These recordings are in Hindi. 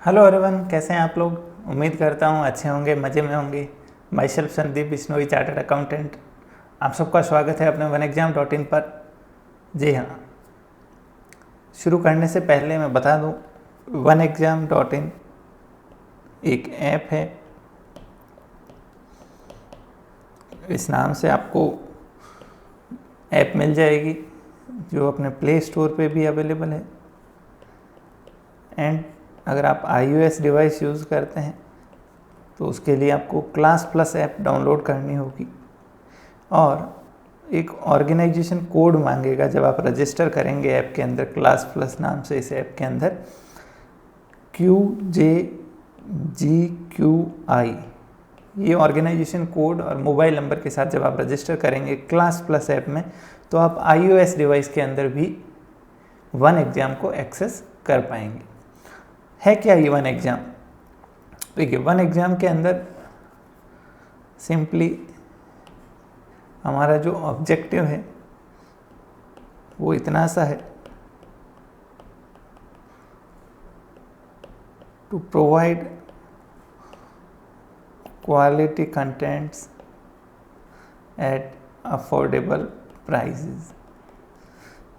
हेलो एवरीवन, कैसे हैं आप लोग। उम्मीद करता हूँ अच्छे होंगे, मज़े में होंगे। My self Sandeep Bishnoi, chartered accountant. आप सबका स्वागत है अपने oneexam.in पर। जी हाँ, शुरू करने से पहले मैं बता दूँ, oneexam.in एक ऐप है। इस नाम से आपको ऐप मिल जाएगी जो अपने प्ले स्टोर पे भी अवेलेबल है। एंड अगर आप iOS डिवाइस यूज़ करते हैं तो उसके लिए आपको क्लास प्लस ऐप डाउनलोड करनी होगी और एक ऑर्गेनाइजेशन कोड मांगेगा जब आप रजिस्टर करेंगे ऐप के अंदर। क्लास प्लस नाम से इस ऐप के अंदर QJGQI ये ऑर्गेनाइजेशन कोड और मोबाइल नंबर के साथ जब आप रजिस्टर करेंगे क्लास प्लस ऐप में, तो आप iOS डिवाइस के अंदर भी OneExam को एक्सेस कर पाएंगे। है क्या ये OneExam? देखिए, OneExam के अंदर सिंपली हमारा जो ऑब्जेक्टिव है वो इतना सा है, to provide quality contents at affordable prices.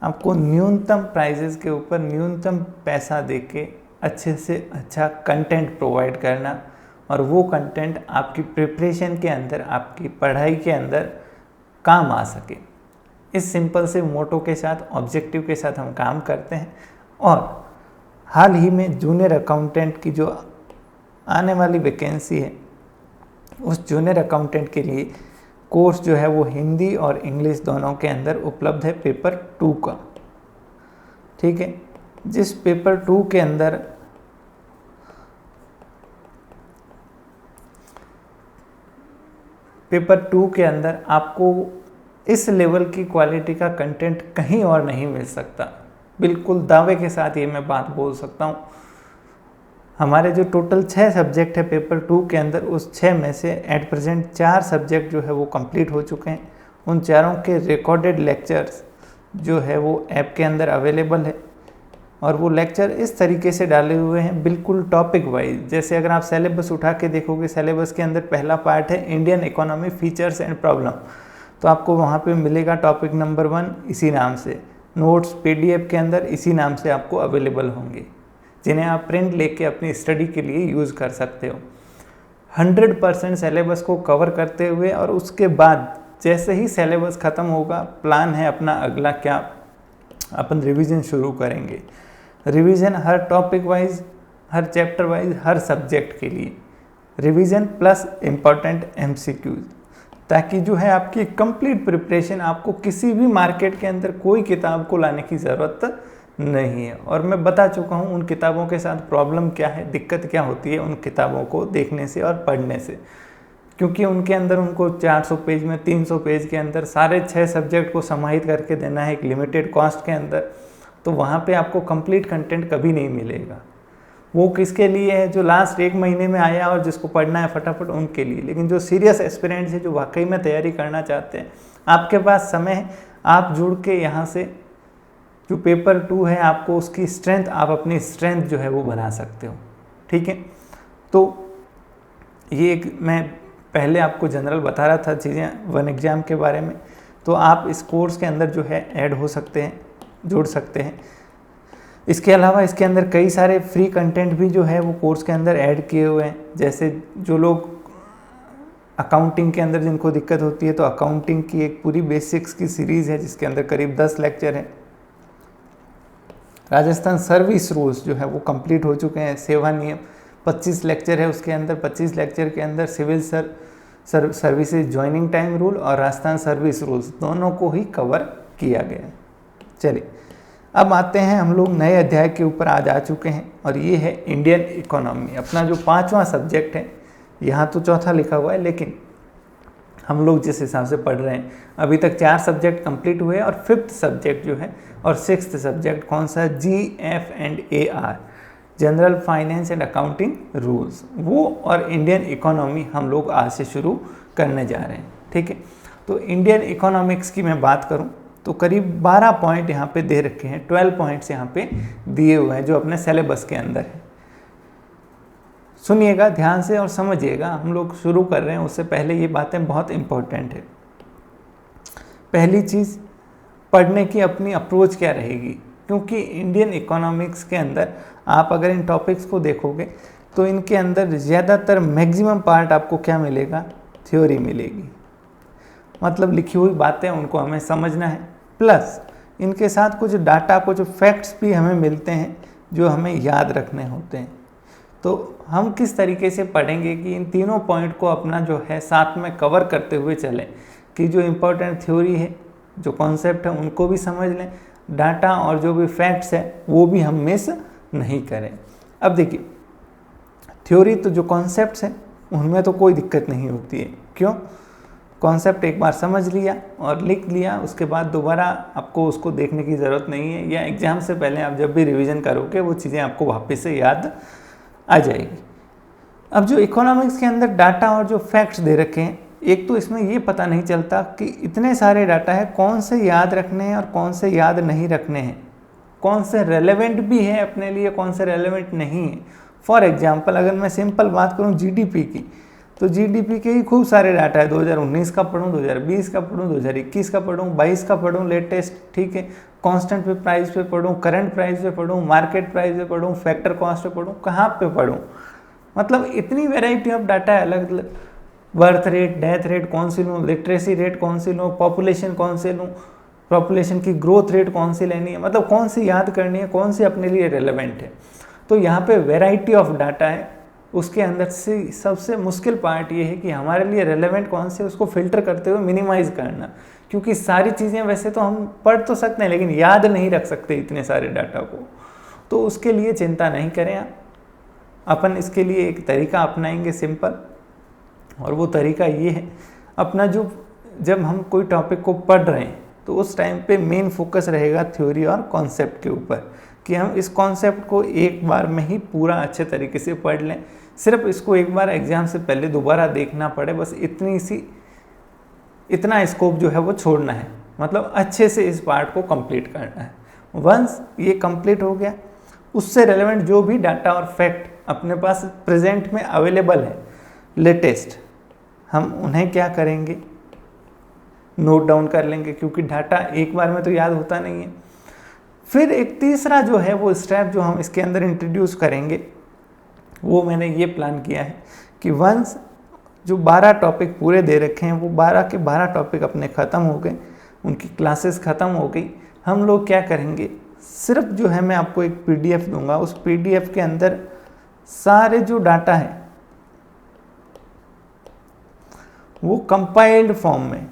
आपको न्यूनतम प्राइसेस के ऊपर न्यूनतम पैसा देके अच्छे से अच्छा कंटेंट प्रोवाइड करना, और वो कंटेंट आपकी प्रिपरेशन के अंदर, आपकी पढ़ाई के अंदर काम आ सके। इस सिंपल से मोटो के साथ, ऑब्जेक्टिव के साथ हम काम करते हैं। और हाल ही में जूनियर अकाउंटेंट की जो आने वाली वैकेंसी है, उस जूनियर अकाउंटेंट के लिए कोर्स जो है वो हिंदी और इंग्लिश दोनों के अंदर उपलब्ध है, पेपर 2 का। ठीक है, जिस पेपर 2 के अंदर आपको इस लेवल की क्वालिटी का कंटेंट कहीं और नहीं मिल सकता। बिल्कुल दावे के साथ ये मैं बात बोल सकता हूँ। हमारे जो टोटल 6 सब्जेक्ट है पेपर 2 के अंदर, उस 6 में से एट प्रेजेंट 4 सब्जेक्ट जो है वो कंप्लीट हो चुके हैं। उन चारों के रिकॉर्डेड लेक्चर्स जो है वो ऐप के अंदर अवेलेबल है, और वो लेक्चर इस तरीके से डाले हुए हैं बिल्कुल टॉपिक वाइज। जैसे अगर आप सिलेबस उठा के देखोगे, सिलेबस के अंदर पहला पार्ट है Indian economy features and problem, तो आपको वहाँ पे मिलेगा टॉपिक नंबर 1 इसी नाम से। नोट्स PDF के अंदर इसी नाम से आपको अवेलेबल होंगे, जिन्हें आप प्रिंट लेके अपनी स्टडी के लिए यूज़ कर सकते हो। 100% सिलेबस को कवर करते हुए, और उसके बाद जैसे ही सिलेबस ख़त्म होगा, प्लान है अपना अगला क्या, अपन रिवीजन शुरू करेंगे। रिवीजन हर टॉपिक वाइज, हर चैप्टर वाइज, हर सब्जेक्ट के लिए रिवीजन प्लस इम्पॉर्टेंट MCQs, ताकि जो है आपकी कंप्लीट प्रिपरेशन, आपको किसी भी मार्केट के अंदर कोई किताब को लाने की ज़रूरत नहीं है। और मैं बता चुका हूँ उन किताबों के साथ प्रॉब्लम क्या है, दिक्कत क्या होती है उन किताबों को देखने से और पढ़ने से। क्योंकि उनके अंदर उनको 400 पेज में, 300 पेज के अंदर सारे 6 सब्जेक्ट को समाहित करके देना है एक लिमिटेड कॉस्ट के अंदर, तो वहाँ पे आपको कंप्लीट कंटेंट कभी नहीं मिलेगा। वो किसके लिए है? जो लास्ट 1 महीने में आया और जिसको पढ़ना है फटाफट, उनके लिए। लेकिन जो सीरियस एस्पिरेंट्स है, जो वाकई में तैयारी करना चाहते हैं, आपके पास समय है, आप जुड़ के यहाँ से जो पेपर 2 है, आपको उसकी स्ट्रेंथ, आप अपनी स्ट्रेंथ जो है वो बना सकते हो। ठीक है, तो ये एक मैं पहले आपको जनरल बता रहा था चीज़ें OneExam के बारे में। तो आप इस कोर्स के अंदर जो है ऐड हो सकते हैं, जुड़ सकते हैं। इसके अलावा इसके अंदर कई सारे फ्री कंटेंट भी जो है वो कोर्स के अंदर ऐड किए हुए हैं। जैसे जो लोग अकाउंटिंग के अंदर जिनको दिक्कत होती है, तो अकाउंटिंग की एक पूरी बेसिक्स की सीरीज़ है जिसके अंदर करीब 10 लेक्चर हैं। राजस्थान सर्विस रूल्स जो है वो कंप्लीट हो चुके हैं। सेवा नियम 25 लेक्चर है उसके अंदर। 25 लेक्चर के अंदर civil services joining time rule और राजस्थान सर्विस रूल्स दोनों को ही कवर किया गया है। चलिए, अब आते हैं हम लोग नए अध्याय के ऊपर आज आ चुके हैं, और ये है इंडियन इकोनॉमी, अपना जो 5वां सब्जेक्ट है। यहाँ तो चौथा लिखा हुआ है, लेकिन हम लोग जिस हिसाब से पढ़ रहे हैं, अभी तक 4 सब्जेक्ट कंप्लीट हुए, और 5th सब्जेक्ट जो है और 6th सब्जेक्ट कौन सा? GF&AR, general finance and accounting rules, वो और इंडियन इकोनॉमी हम लोग आज से शुरू करने जा रहे हैं। ठीक है, तो इंडियन इकोनॉमिक्स की मैं बात करूं तो करीब 12 पॉइंट यहाँ पे दे रखे हैं, 12 पॉइंट्स यहाँ पे दिए हुए हैं जो अपने सिलेबस के अंदर है। सुनिएगा ध्यान से और समझिएगा, हम लोग शुरू कर रहे हैं उससे पहले ये बातें बहुत इम्पोर्टेंट है। पहली चीज़, पढ़ने की अपनी अप्रोच क्या रहेगी, क्योंकि इंडियन इकोनॉमिक्स के अंदर आप अगर इन टॉपिक्स को देखोगे तो इनके अंदर ज़्यादातर मैक्सिमम पार्ट आपको क्या मिलेगा, थ्योरी मिलेगी। मतलब लिखी हुई बातें उनको हमें समझना है, प्लस इनके साथ कुछ डाटा, कुछ फैक्ट्स भी हमें मिलते हैं जो हमें याद रखने होते हैं। तो हम किस तरीके से पढ़ेंगे कि इन तीनों पॉइंट को अपना जो है साथ में कवर करते हुए चलें, कि जो इम्पोर्टेंट थ्योरी है, जो कॉन्सेप्ट है उनको भी समझ लें, डाटा और जो भी फैक्ट्स है वो भी हम मिस नहीं करें। अब देखिए, थ्योरी तो जो कॉन्सेप्ट्स हैं उनमें तो कोई दिक्कत नहीं होती है। क्यों? कॉन्सेप्ट एक बार समझ लिया और लिख लिया, उसके बाद दोबारा आपको उसको देखने की ज़रूरत नहीं है, या एग्ज़ाम से पहले आप जब भी रिवीजन करोगे वो चीज़ें आपको वापस से याद आ जाएगी। अब जो इकोनॉमिक्स के अंदर डाटा और जो फैक्ट्स दे रखे हैं, एक तो इसमें ये पता नहीं चलता कि इतने सारे डाटा है, कौन से याद रखने हैं और कौन से याद नहीं रखने हैं, कौन से रेलेवेंट भी है अपने लिए, कौन से रेलेवेंट नहीं है। फॉर एग्जांपल अगर मैं सिंपल बात करूं जीडीपी की, तो जीडीपी के ही खूब सारे डाटा है, 2019 का पढ़ूं, 2020 का पढ़ूं, 2021 का पढ़ूं, 22 का पढ़ूं लेटेस्ट, ठीक है, कांस्टेंट पे प्राइस पे पढ़ूं, करंट प्राइस पे पढ़ूं, मार्केट प्राइस पे पढ़ूं, फैक्टर कॉस्ट पे पढ़ूं, कहाँ पे पढ़ूं। मतलब इतनी वेराइटी ऑफ डाटा है, अलग अलग बर्थ रेट, डेथ रेट कौन सी लूँ, लिटरेसी रेट कौन सी लूँ, पॉपुलेशन कौन से लूँ, पॉपुलेशन की ग्रोथ रेट कौन सी लेनी है, मतलब कौन सी याद करनी है, कौन सी अपने लिए रेलेवेंट है। तो यहाँ पे वेराइटी ऑफ डाटा है, उसके अंदर से सबसे मुश्किल पार्ट ये है कि हमारे लिए रेलेवेंट कौन से, उसको फिल्टर करते हुए मिनिमाइज़ करना, क्योंकि सारी चीज़ें वैसे तो हम पढ़ तो सकते हैं लेकिन याद नहीं रख सकते इतने सारे डाटा को। तो उसके लिए चिंता नहीं करें आप, अपन इसके लिए एक तरीका अपनाएंगे सिंपल, और वो तरीका ये है, अपना जो जब हम कोई टॉपिक को पढ़ रहे हैं तो उस टाइम पे मेन फोकस रहेगा थ्योरी और कॉन्सेप्ट के ऊपर, कि हम इस कॉन्सेप्ट को एक बार में ही पूरा अच्छे तरीके से पढ़ लें, सिर्फ इसको एक बार एग्जाम से पहले दोबारा देखना पड़े, बस इतना स्कोप जो है वो छोड़ना है, मतलब अच्छे से इस पार्ट को कंप्लीट करना है। वंस ये कंप्लीट हो गया, उससे रेलेवेंट जो भी डाटा और फैक्ट अपने पास प्रेजेंट में अवेलेबल है लेटेस्ट, हम उन्हें क्या करेंगे, नोट डाउन कर लेंगे, क्योंकि डाटा एक बार में तो याद होता नहीं है। फिर एक तीसरा जो है वो स्टेप जो हम इसके अंदर इंट्रोड्यूस करेंगे, वो मैंने ये प्लान किया है कि वंस जो 12 टॉपिक पूरे दे रखे हैं, वो 12 के 12 टॉपिक अपने ख़त्म हो गए, उनकी क्लासेस ख़त्म हो गई, हम लोग क्या करेंगे, सिर्फ जो है मैं आपको एक PDF दूंगा, उस PDF के अंदर सारे जो डाटा है वो कंपाइल्ड फॉर्म में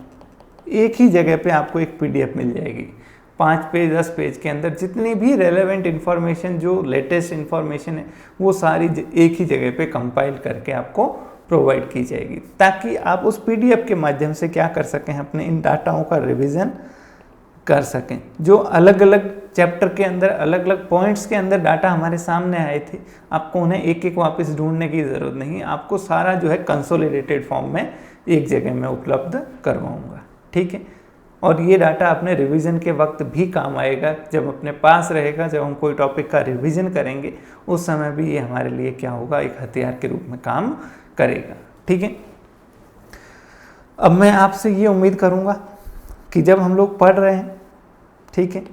एक ही जगह पे आपको एक PDF मिल जाएगी। 5 पेज 10 पेज के अंदर जितनी भी रेलेवेंट इन्फॉर्मेशन, जो लेटेस्ट इन्फॉर्मेशन है, वो सारी एक ही जगह पे कंपाइल करके आपको प्रोवाइड की जाएगी, ताकि आप उस PDF के माध्यम से क्या कर सकें, अपने इन डाटाओं का रिवीजन कर सकें। जो अलग अलग चैप्टर के अंदर, अलग अलग पॉइंट्स के अंदर डाटा हमारे सामने आए थे, आपको उन्हें एक एक वापस ढूंढने की ज़रूरत नहीं, आपको सारा जो है कंसोलिडेटेड फॉर्म में एक जगह में उपलब्ध करवाऊँगा, ठीक है। और ये डाटा अपने रिवीजन के वक्त भी काम आएगा, जब अपने पास रहेगा, जब हम कोई टॉपिक का रिवीजन करेंगे उस समय भी ये हमारे लिए क्या होगा, एक हथियार के रूप में काम करेगा, ठीक है। अब मैं आपसे ये उम्मीद करूँगा कि जब हम लोग पढ़ रहे हैं, ठीक है,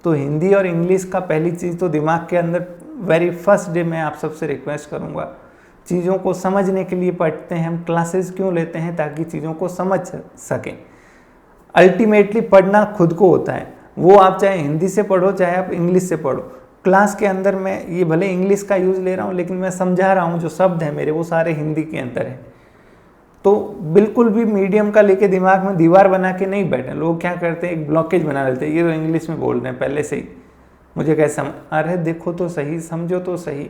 तो हिंदी और इंग्लिश का पहली चीज़ तो दिमाग के अंदर वेरी फर्स्ट डे मैं आप सबसे रिक्वेस्ट करूँगा, चीज़ों को समझने के लिए पढ़ते हैं हम, क्लासेस क्यों लेते हैं, ताकि चीज़ों को समझ सकें। अल्टीमेटली पढ़ना खुद को होता है, वो आप चाहे हिंदी से पढ़ो चाहे आप इंग्लिश से पढ़ो। क्लास के अंदर मैं ये भले इंग्लिश का यूज़ ले रहा हूँ, लेकिन मैं समझा रहा हूँ, जो शब्द हैं मेरे वो सारे हिंदी के अंदर हैं। तो बिल्कुल भी मीडियम का लेके दिमाग में दीवार बना के नहीं बैठे। लोग क्या करते हैं, एक ब्लॉकेज बना लेते हैं, ये तो इंग्लिश में बोल रहे हैं पहले से ही, मुझे कैसे समझ, अरे देखो तो सही, समझो तो सही।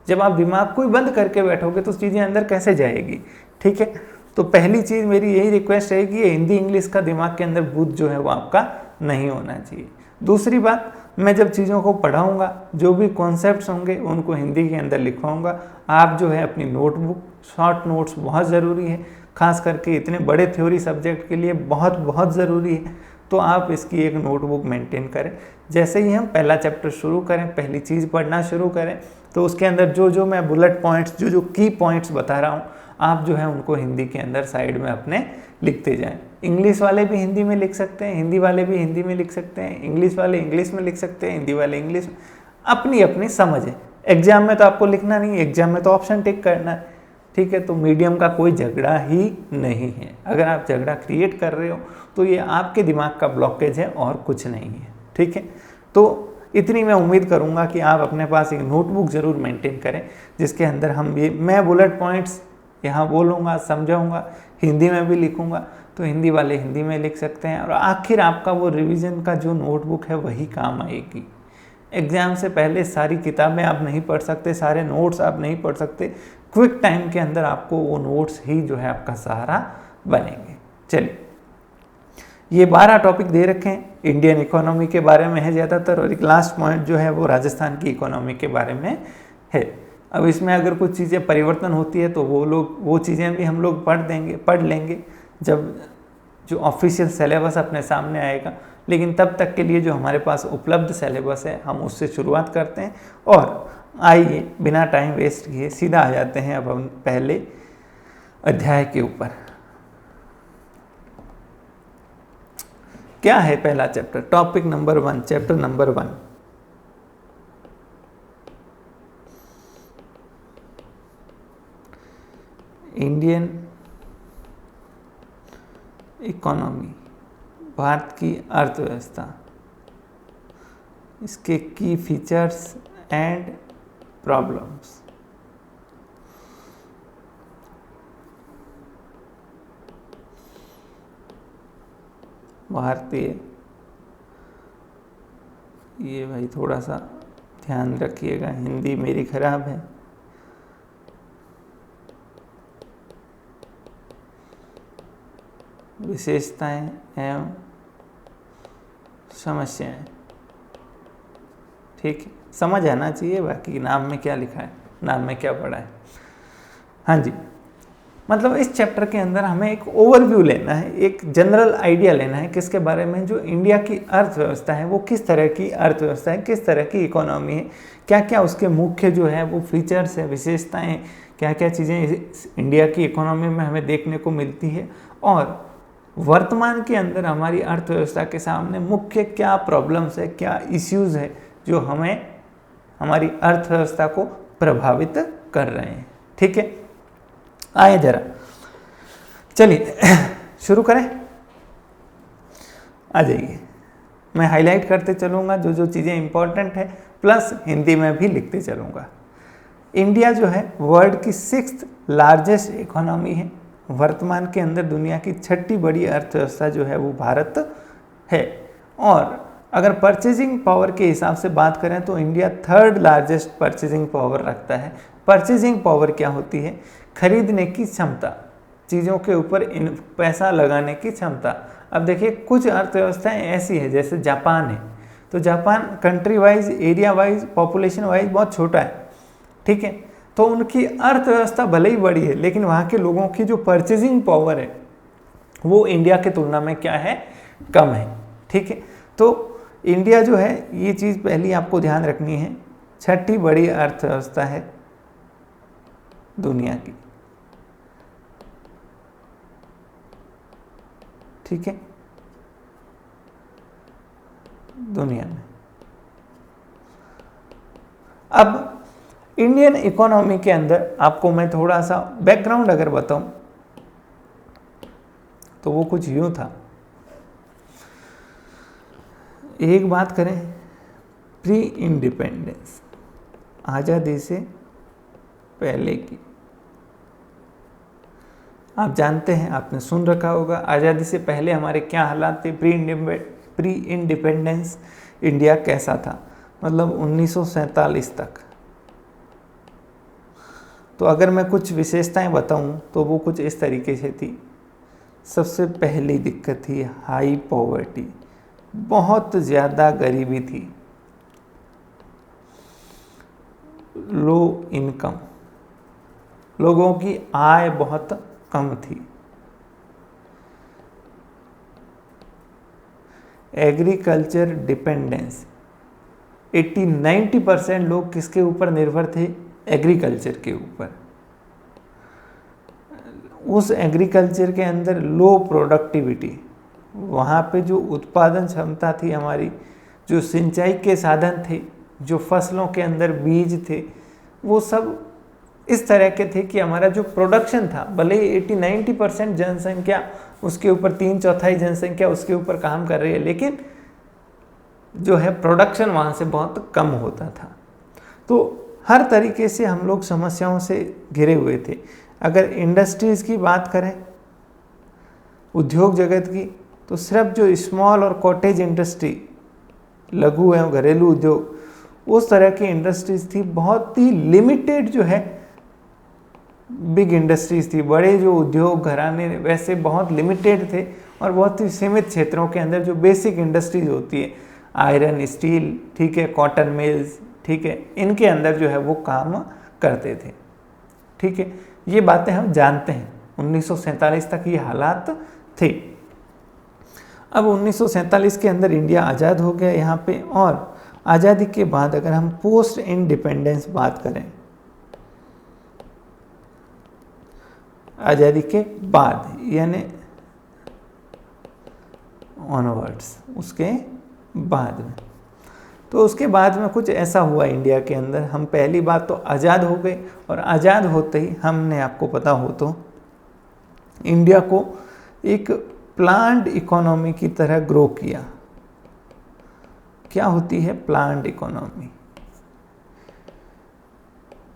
जब आप दिमाग को ही बंद करके बैठोगे तो चीज़ें अंदर कैसे जाएगी, ठीक है। तो पहली चीज़ मेरी यही रिक्वेस्ट है कि ये हिंदी इंग्लिश का दिमाग के अंदर भूत जो है वो आपका नहीं होना चाहिए। दूसरी बात, मैं जब चीज़ों को पढ़ाऊँगा, जो भी कॉन्सेप्ट्स होंगे उनको हिंदी के अंदर लिखवाऊँगा। आप जो है अपनी नोटबुक, शॉर्ट नोट्स बहुत ज़रूरी है, खास करके इतने बड़े थ्योरी सब्जेक्ट के लिए बहुत बहुत ज़रूरी है। तो आप इसकी एक नोटबुक मेंटेन करें। जैसे ही हम पहला चैप्टर शुरू करें, पहली चीज़ पढ़ना शुरू करें, तो उसके अंदर जो जो मैं बुलेट पॉइंट्स, जो जो की पॉइंट्स बता रहा हूँ, आप जो है उनको हिंदी के अंदर साइड में अपने लिखते जाएं। इंग्लिश वाले भी हिंदी में लिख सकते हैं, हिंदी वाले भी हिंदी में लिख सकते हैं, इंग्लिश वाले इंग्लिश में लिख सकते हैं, हिंदी वाले इंग्लिश में, अपनी अपनी समझ है। एग्जाम में तो आपको लिखना नहीं है, एग्जाम में तो ऑप्शन टिक करना है, ठीक है। तो मीडियम का कोई झगड़ा ही नहीं है। अगर आप झगड़ा क्रिएट कर रहे हो तो ये आपके दिमाग का ब्लॉकेज है और कुछ नहीं है, ठीक है। तो इतनी मैं उम्मीद करूंगा कि आप अपने पास एक नोटबुक ज़रूर मेंटेन करें, जिसके अंदर हम ये, मैं बुलेट पॉइंट्स यहाँ बोलूँगा, समझाऊँगा, हिंदी में भी लिखूँगा, तो हिंदी वाले हिंदी में लिख सकते हैं। और आखिर आपका वो रिवीजन का जो नोटबुक है वही काम आएगी। एग्ज़ाम से पहले सारी किताबें आप नहीं पढ़ सकते, सारे नोट्स आप नहीं पढ़ सकते, क्विक टाइम के अंदर आपको वो नोट्स ही जो है आपका सहारा बनेंगे। चलिए, ये 12 टॉपिक दे रखे हैं, इंडियन इकोनॉमी के बारे में है ज़्यादातर, और एक लास्ट पॉइंट जो है वो राजस्थान की इकोनॉमी के बारे में है। अब इसमें अगर कुछ चीज़ें परिवर्तन होती है तो वो चीज़ें भी हम लोग पढ़ लेंगे जब जो ऑफिशियल सिलेबस अपने सामने आएगा। लेकिन तब तक के लिए जो हमारे पास उपलब्ध सिलेबस है हम उससे शुरुआत करते हैं। और आइए बिना टाइम वेस्ट किए सीधा आ जाते हैं अब हम पहले अध्याय के ऊपर। क्या है पहला chapter? Topic number 1, chapter number 1, Indian economy, Bharat की अर्थव्यवस्था, इसके की फीचर्स एंड प्रॉब्लम्स। भारतीय, ये भाई थोड़ा सा ध्यान रखिएगा, हिंदी मेरी खराब है। विशेषताएं एवं समस्याएं, ठीक है, समझ आना चाहिए, बाकी नाम में क्या लिखा है, नाम में क्या पढ़ा है। हाँ जी, मतलब इस चैप्टर के अंदर हमें एक ओवरव्यू लेना है, एक जनरल आइडिया लेना है किसके बारे में, जो इंडिया की अर्थव्यवस्था है वो किस तरह की अर्थव्यवस्था है, किस तरह की इकोनॉमी है, क्या क्या उसके मुख्य जो है वो फीचर्स है, विशेषताएं, क्या क्या चीज़ें इंडिया की इकोनॉमी में हमें देखने को मिलती है, और वर्तमान के अंदर हमारी अर्थव्यवस्था के सामने मुख्य क्या प्रॉब्लम्स है, क्या इश्यूज है जो हमें हमारी अर्थव्यवस्था को प्रभावित कर रहे हैं, ठीक है। आइए जरा, चलिए शुरू करें। आ जाइए, मैं हाईलाइट करते चलूँगा जो जो चीज़ें इंपॉर्टेंट है, प्लस हिंदी में भी लिखते चलूँगा। इंडिया जो है वर्ल्ड की 6th लार्जेस्ट इकोनॉमी है। वर्तमान के अंदर दुनिया की 6ठी बड़ी अर्थव्यवस्था जो है वो भारत है। और अगर परचेजिंग पावर के हिसाब से बात करें तो India 3rd largest purchasing power रखता है। परचेजिंग पावर क्या होती है? खरीदने की क्षमता, चीज़ों के ऊपर पैसा लगाने की क्षमता। अब देखिए, कुछ अर्थव्यवस्थाएं ऐसी है, जैसे जापान है, तो Japan country wise, area wise, population wise बहुत छोटा है, ठीक है, तो उनकी अर्थव्यवस्था भले ही बड़ी है, लेकिन वहाँ के लोगों की जो परचेजिंग पावर है वो इंडिया की तुलना में क्या है? कम है, ठीक है। तो इंडिया जो है, ये चीज़ पहली आपको ध्यान रखनी है, 6ठी बड़ी अर्थव्यवस्था है दुनिया की, ठीक है, दुनिया में। अब इंडियन इकोनॉमी के अंदर आपको मैं थोड़ा सा बैकग्राउंड अगर बताऊं तो वो कुछ यूं था। एक बात करें प्री इंडिपेंडेंस, आज़ादी से पहले की, आप जानते हैं, आपने सुन रखा होगा, आज़ादी से पहले हमारे क्या हालात थे, प्री इंडिपेंडेंस इंडिया कैसा था, मतलब 1947 तक। तो अगर मैं कुछ विशेषताएं बताऊं तो वो कुछ इस तरीके से थी। सबसे पहली दिक्कत थी हाई पॉवर्टी, बहुत ज़्यादा गरीबी थी। लो इनकम, लोगों की आय बहुत कम थी। एग्रीकल्चर डिपेंडेंस, 80-90% लोग किसके ऊपर निर्भर थे? एग्रीकल्चर के ऊपर। उस एग्रीकल्चर के अंदर लो प्रोडक्टिविटी, वहाँ पे जो उत्पादन क्षमता थी हमारी, जो सिंचाई के साधन थे, जो फसलों के अंदर बीज थे, वो सब इस तरह के थे कि हमारा जो प्रोडक्शन था, भले ही 80-90% जनसंख्या उसके ऊपर, 3/4 जनसंख्या उसके ऊपर काम कर रही है, लेकिन जो है प्रोडक्शन वहाँ से बहुत कम होता था। तो हर तरीके से हम लोग समस्याओं से घिरे हुए थे। अगर इंडस्ट्रीज़ की बात करें, उद्योग जगत की, तो सिर्फ जो स्मॉल और कॉटेज इंडस्ट्री, लघु एवं घरेलू उद्योग, उस तरह की इंडस्ट्रीज थी। बहुत ही लिमिटेड जो है बिग इंडस्ट्रीज थी। बड़े जो उद्योग घराने वैसे बहुत लिमिटेड थे और बहुत ही सीमित क्षेत्रों के अंदर जो बेसिक इंडस्ट्रीज होती है, आयरन, स्टील, ठीक है, कॉटन मिल्स, ठीक है, इनके अंदर जो है वो काम करते थे। ठीक है, ये बातें हम जानते हैं। 1947 तक ये हालात थे। अब 1947 के अंदर इंडिया आज़ाद हो गया यहाँ पे, और आज़ादी के बाद अगर हम पोस्ट इंडिपेंडेंस बात करें, आज़ादी के बाद यानी ऑनवर्ड्स, उसके बाद में, तो उसके बाद में कुछ ऐसा हुआ इंडिया के अंदर। हम पहली बात तो आज़ाद हो गए, और आज़ाद होते ही हमने, आपको पता हो तो, इंडिया को एक प्लान्ड इकोनॉमी की तरह ग्रो किया। क्या होती है प्लान्ड इकोनॉमी?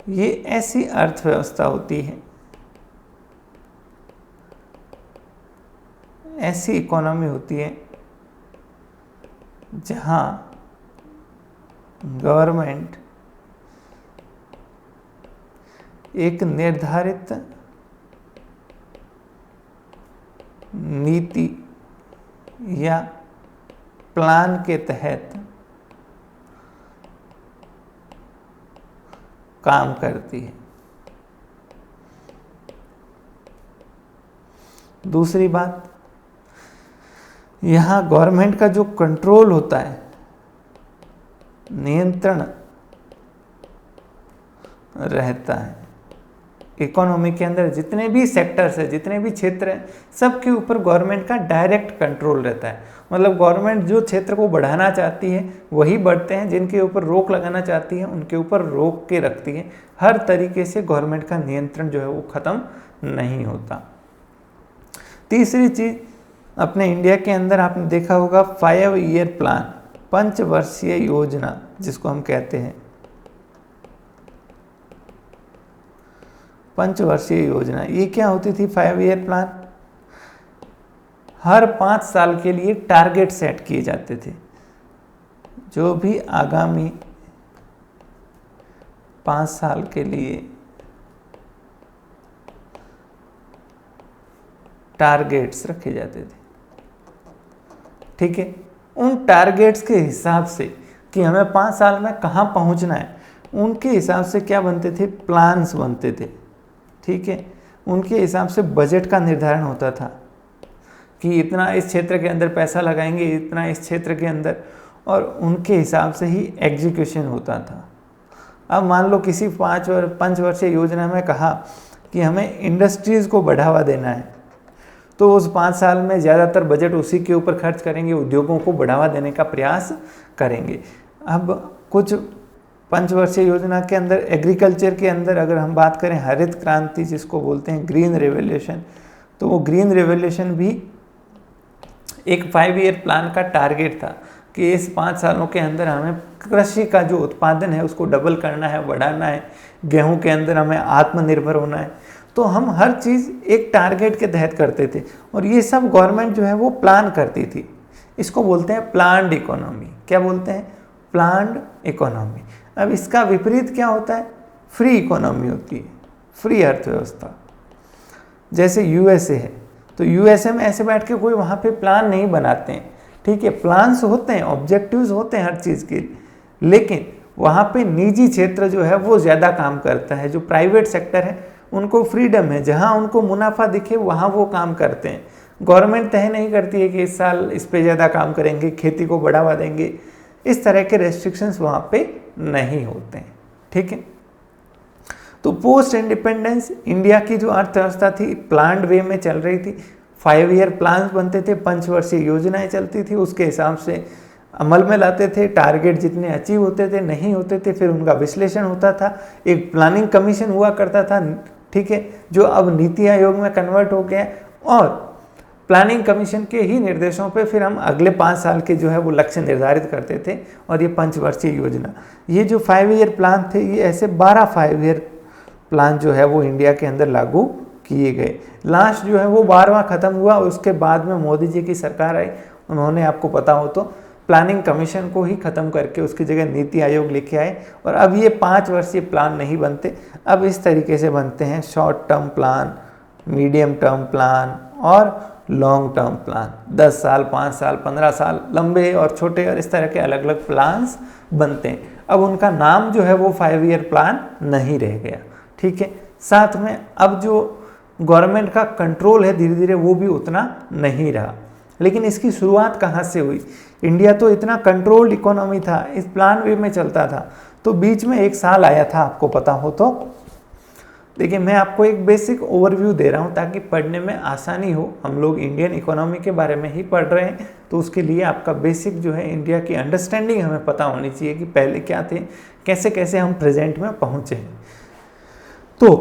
ये ऐसी अर्थव्यवस्था होती है, ऐसी इकोनॉमी होती है जहां गवर्नमेंट एक निर्धारित नीति या प्लान के तहत काम करती है। दूसरी बात, यहाँ गवर्नमेंट का जो कंट्रोल होता है, नियंत्रण रहता है। इकोनॉमी के अंदर जितने भी सेक्टर्स है, जितने भी क्षेत्र हैं, सबके ऊपर गवर्नमेंट का डायरेक्ट कंट्रोल रहता है। मतलब गवर्नमेंट जो क्षेत्र को बढ़ाना चाहती है वही बढ़ते हैं, जिनके ऊपर रोक लगाना चाहती है उनके ऊपर रोक के रखती है। हर तरीके से गवर्नमेंट का नियंत्रण जो है वो खत्म नहीं होता। तीसरी चीज, अपने इंडिया के अंदर आपने देखा होगा 5 ईयर प्लान, 5 वर्षीय योजना जिसको हम कहते हैं, 5 वर्षीय योजना। ये क्या होती थी 5 ईयर प्लान? हर 5 साल के लिए टारगेट सेट किए जाते थे। जो भी आगामी 5 साल के लिए टारगेट्स रखे जाते थे। ठीक है, उन टारगेट्स के हिसाब से कि हमें 5 साल में कहाँ पहुँचना है, उनके हिसाब से क्या बनते थे? प्लान्स बनते थे। ठीक है, उनके हिसाब से बजट का निर्धारण होता था कि इतना इस क्षेत्र के अंदर पैसा लगाएंगे, इतना इस क्षेत्र के अंदर, और उनके हिसाब से ही एग्जीक्यूशन होता था। अब मान लो किसी 5 वर्षीय योजना में कहा कि हमें इंडस्ट्रीज़ को बढ़ावा देना है, तो उस 5 साल में ज़्यादातर बजट उसी के ऊपर खर्च करेंगे, उद्योगों को बढ़ावा देने का प्रयास करेंगे। अब कुछ 5 वर्षीय योजना के अंदर एग्रीकल्चर के अंदर अगर हम बात करें, हरित क्रांति जिसको बोलते हैं, ग्रीन रेवोल्यूशन, तो वो ग्रीन रेवोल्यूशन भी एक 5 ईयर प्लान का टारगेट था कि इस 5 सालों के अंदर हमें कृषि का जो उत्पादन है उसको डबल करना है, बढ़ाना है, गेहूं के अंदर हमें आत्मनिर्भर होना है। तो हम हर चीज़ एक टारगेट के तहत करते थे, और ये सब गवर्नमेंट जो है वो प्लान करती थी। इसको बोलते हैं प्लान्ड इकोनॉमी। क्या बोलते हैं? Planned economy. अब इसका विपरीत क्या होता है? फ्री इकोनॉमी होती है, फ्री अर्थव्यवस्था। जैसे यूएसए है, तो यूएसए में ऐसे बैठ के कोई वहाँ पे प्लान नहीं बनाते हैं। ठीक है, प्लान्स होते हैं, ऑब्जेक्टिव्स होते हैं हर चीज़ के, लेकिन वहाँ पे निजी क्षेत्र जो है वो ज़्यादा काम करता है। जो प्राइवेट सेक्टर है उनको फ्रीडम है, जहाँ उनको मुनाफा दिखे वहाँ वो काम करते हैं। गवर्नमेंट तय नहीं करती है कि इस साल इस पे ज़्यादा काम करेंगे, खेती को बढ़ावा देंगे, इस तरह के रेस्ट्रिक्शंस वहाँ पे नहीं होते हैं। ठीक है, तो पोस्ट इंडिपेंडेंस इंडिया की जो अर्थव्यवस्था थी प्लान्ड वे में चल रही थी। 5 ईयर प्लान्स बनते थे, पंचवर्षीय योजनाएं चलती थी, उसके हिसाब से अमल में लाते थे। टारगेट जितने अचीव होते थे नहीं होते थे फिर उनका विश्लेषण होता था। एक प्लानिंग कमीशन हुआ करता था, ठीक है, जो अब नीति आयोग में कन्वर्ट हो गया। और प्लानिंग कमीशन के ही निर्देशों पे फिर हम अगले 5 साल के जो है वो लक्ष्य निर्धारित करते थे। और ये पंचवर्षीय योजना, ये जो 5 ईयर प्लान थे, ये ऐसे 12 5 ईयर प्लान जो है वो इंडिया के अंदर लागू किए गए। लास्ट जो है वो 12वां खत्म हुआ, उसके बाद में मोदी जी की सरकार आई। उन्होंने, आपको पता हो तो, प्लानिंग कमीशन को ही खत्म करके उसकी जगह नीति आयोग लेके आए। और अब ये 5 वर्षीय प्लान नहीं बनते, अब इस तरीके से बनते हैं short term plan, medium term plan और लॉन्ग टर्म प्लान। 10 साल, 5 साल, 15 साल, लंबे और छोटे, और इस तरह के अलग अलग प्लान्स बनते हैं। अब उनका नाम जो है वो 5 ईयर प्लान नहीं रह गया। ठीक है, साथ में अब जो गवर्नमेंट का कंट्रोल है धीरे धीरे वो भी उतना नहीं रहा। लेकिन इसकी शुरुआत कहाँ से हुई? इंडिया तो इतना कंट्रोल्ड इकोनॉमी था, इस प्लान वे में चलता था, तो बीच में एक साल आया था, आपको पता हो तो। देखिए, मैं आपको एक बेसिक ओवरव्यू दे रहा हूँ ताकि पढ़ने में आसानी हो। हम लोग इंडियन इकोनॉमी के बारे में ही पढ़ रहे हैं, तो उसके लिए आपका बेसिक जो है इंडिया की अंडरस्टैंडिंग हमें पता होनी चाहिए कि पहले क्या थे, कैसे कैसे हम प्रेजेंट में पहुँचे हैं। तो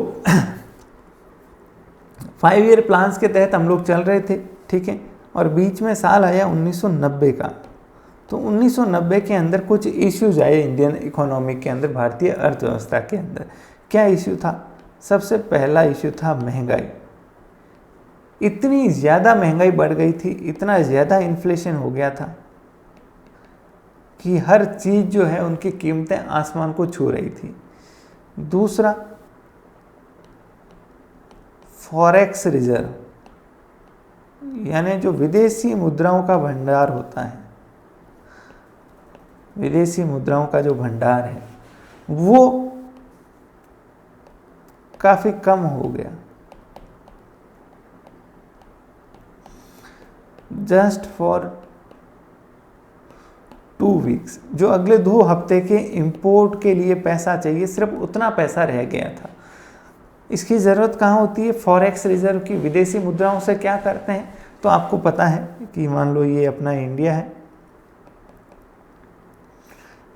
5 ईयर प्लान्स के तहत हम लोग चल रहे थे। ठीक है, और बीच में साल आया 1990 का। तो 1990 के अंदर कुछ इश्यूज आए इंडियन इकोनॉमी के अंदर, भारतीय अर्थव्यवस्था के अंदर। क्या इश्यू था? सबसे पहला इश्यू था महंगाई। इतनी ज़्यादा महंगाई बढ़ गई थी, इतना ज़्यादा इन्फ्लेशन हो गया था कि हर चीज़ जो है उनकी कीमतें आसमान को छू रही थी। दूसरा, फॉरेक्स रिजर्व, यानी जो विदेशी मुद्राओं का भंडार होता है, विदेशी मुद्राओं का जो भंडार है वो काफी कम हो गया। जस्ट फॉर 2 वीक्स, जो अगले 2 हफ्ते के इंपोर्ट के लिए पैसा चाहिए, सिर्फ उतना पैसा रह गया था। इसकी ज़रूरत कहाँ होती है? फॉरेक्स रिजर्व की। विदेशी मुद्राओं से क्या करते हैं? तो आपको पता है कि मान लो ये अपना इंडिया है,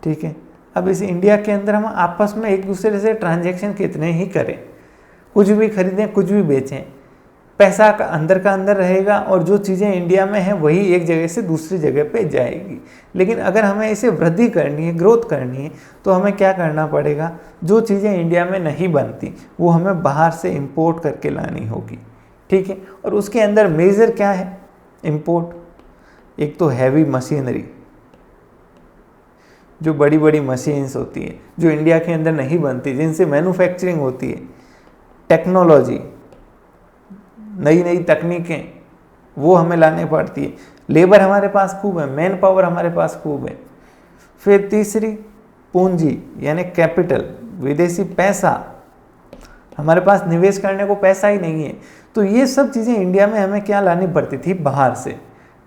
ठीक है। अब इस इंडिया के अंदर हम आपस में एक दूसरे से ट्रांजैक्शन कितने ही करें, कुछ भी खरीदें, कुछ भी बेचें, पैसा का अंदर रहेगा और जो चीज़ें इंडिया में हैं वही एक जगह से दूसरी जगह पे जाएगी। लेकिन अगर हमें इसे वृद्धि करनी है, ग्रोथ करनी है, तो हमें क्या करना पड़ेगा? जो चीज़ें इंडिया में नहीं बनती वो हमें बाहर से इंपोर्ट करके लानी होगी। ठीक है, और उसके अंदर मेजर क्या है इंपोर्ट? एक तो हैवी मशीनरी, जो बड़ी बड़ी मशीन्स होती है जो इंडिया के अंदर नहीं बनती, जिनसे मैन्युफैक्चरिंग होती है। टेक्नोलॉजी, नई नई तकनीकें, वो हमें लाने पड़ती है। लेबर हमारे पास खूब है, मैन पावर हमारे पास खूब है। फिर तीसरी, पूंजी यानी कैपिटल, विदेशी पैसा, हमारे पास निवेश करने को पैसा ही नहीं है। तो ये सब चीज़ें इंडिया में हमें क्या लानी पड़ती थी? बाहर से।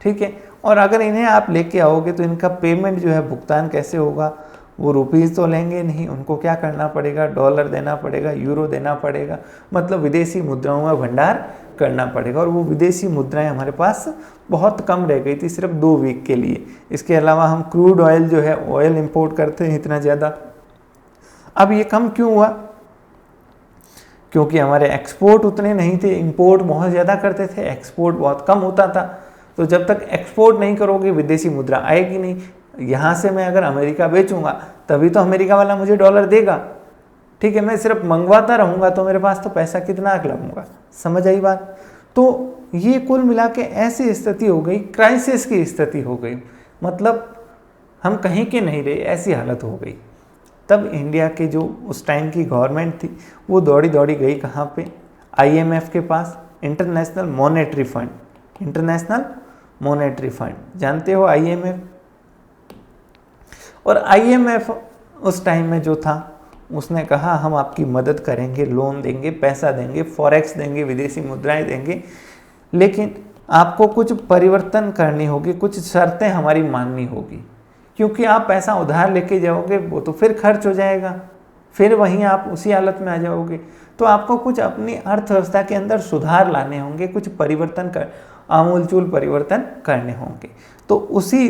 ठीक है, और अगर इन्हें आप लेके आओगे तो इनका पेमेंट जो है, भुगतान कैसे होगा? वो रुपीज़ तो लेंगे नहीं, उनको क्या करना पड़ेगा? डॉलर देना पड़ेगा, यूरो देना पड़ेगा, मतलब विदेशी मुद्राओं में भंडार करना पड़ेगा। और वो विदेशी मुद्राएं हमारे पास बहुत कम रह गई थी, सिर्फ 2 वीक के लिए। इसके अलावा हम क्रूड ऑयल जो है, ऑयल इंपोर्ट करते हैं इतना ज़्यादा। अब ये कम क्यों हुआ? क्योंकि हमारे एक्सपोर्ट उतने नहीं थे, इंपोर्ट बहुत ज़्यादा करते थे, एक्सपोर्ट बहुत कम होता था। तो जब तक एक्सपोर्ट नहीं करोगे विदेशी मुद्रा आएगी नहीं। यहाँ से मैं अगर अमेरिका बेचूंगा तभी तो अमेरिका वाला मुझे डॉलर देगा। ठीक है, मैं सिर्फ मंगवाता रहूँगा तो मेरे पास तो पैसा कितना लगूंगा। समझ आई बात? तो ये कुल मिला के ऐसी स्थिति हो गई, क्राइसिस की स्थिति हो गई, मतलब हम कहीं के नहीं रहे, ऐसी हालत हो गई। तब इंडिया के जो उस टाइम की गवर्नमेंट थी वो दौड़ी दौड़ी गई कहाँ पे? IMF के पास, international monetary fund. International monetary fund जानते हो, IMF। और IMF उस टाइम में जो था उसने कहा हम आपकी मदद करेंगे, लोन देंगे, पैसा देंगे, फॉरेक्स देंगे, विदेशी मुद्राएं देंगे, लेकिन आपको कुछ परिवर्तन करनी होगी, कुछ शर्तें हमारी माननी होगी। क्योंकि आप पैसा उधार लेके जाओगे वो तो फिर खर्च हो जाएगा, फिर वहीं आप उसी हालत में आ जाओगे। तो आपको कुछ अपनी अर्थव्यवस्था के अंदर सुधार लाने होंगे, कुछ परिवर्तन कर आमूलचूल परिवर्तन करने होंगे। तो उसी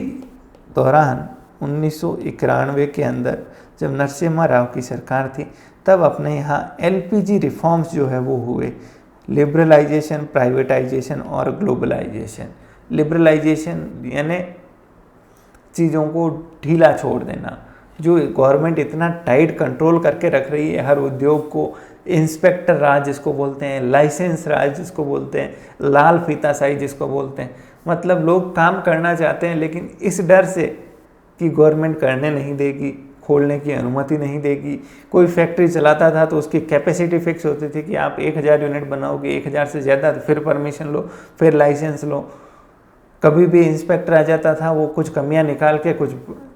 दौरान 1991 के अंदर जब नरसिम्हा राव की सरकार थी, तब अपने यहाँ LPG रिफॉर्म्स जो है वो हुए, लिबरलाइजेशन, प्राइवेटाइजेशन और ग्लोबलाइजेशन। लिबरलाइजेशन यानी चीज़ों को ढीला छोड़ देना, जो गवर्नमेंट इतना टाइट कंट्रोल करके रख रही है हर उद्योग को, इंस्पेक्टर राज जिसको बोलते हैं, लाइसेंस राज जिसको बोलते हैं, लाल फीताशाही जिसको बोलते हैं। मतलब लोग काम करना चाहते हैं लेकिन इस डर से कि गवर्नमेंट करने नहीं देगी, खोलने की अनुमति नहीं देगी। कोई फैक्ट्री चलाता था तो उसकी कैपेसिटी फिक्स होती थी कि आप 1000 यूनिट बनाओगे, 1000 से ज़्यादा तो फिर परमिशन लो, फिर लाइसेंस लो। कभी भी इंस्पेक्टर आ जाता था, वो कुछ कमियां निकाल के कुछ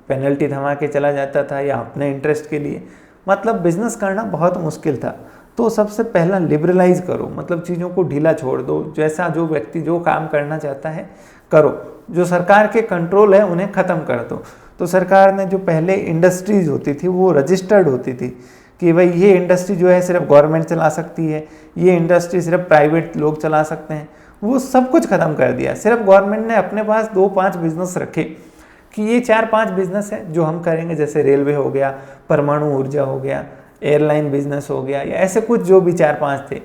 पेनल्टी थमा के चला जाता था, या अपने इंटरेस्ट के लिए। मतलब बिजनेस करना बहुत मुश्किल था। तो सबसे पहला लिबरलाइज करो, मतलब चीज़ों को ढीला छोड़ दो, जैसा जो व्यक्ति जो काम करना चाहता है करो, जो सरकार के कंट्रोल है उन्हें ख़त्म कर दो। तो सरकार ने जो पहले इंडस्ट्रीज होती थी वो रजिस्टर्ड होती थी कि भाई ये इंडस्ट्री जो है सिर्फ गवर्नमेंट चला सकती है, ये इंडस्ट्री सिर्फ प्राइवेट लोग चला सकते हैं, वो सब कुछ ख़त्म कर दिया। सिर्फ गवर्नमेंट ने अपने पास 2-5 बिजनेस रखे कि ये 4-5 बिजनेस है जो हम करेंगे, जैसे रेलवे हो गया, परमाणु ऊर्जा हो गया, एयरलाइन बिजनेस हो गया, या ऐसे कुछ जो भी 4-5 थे,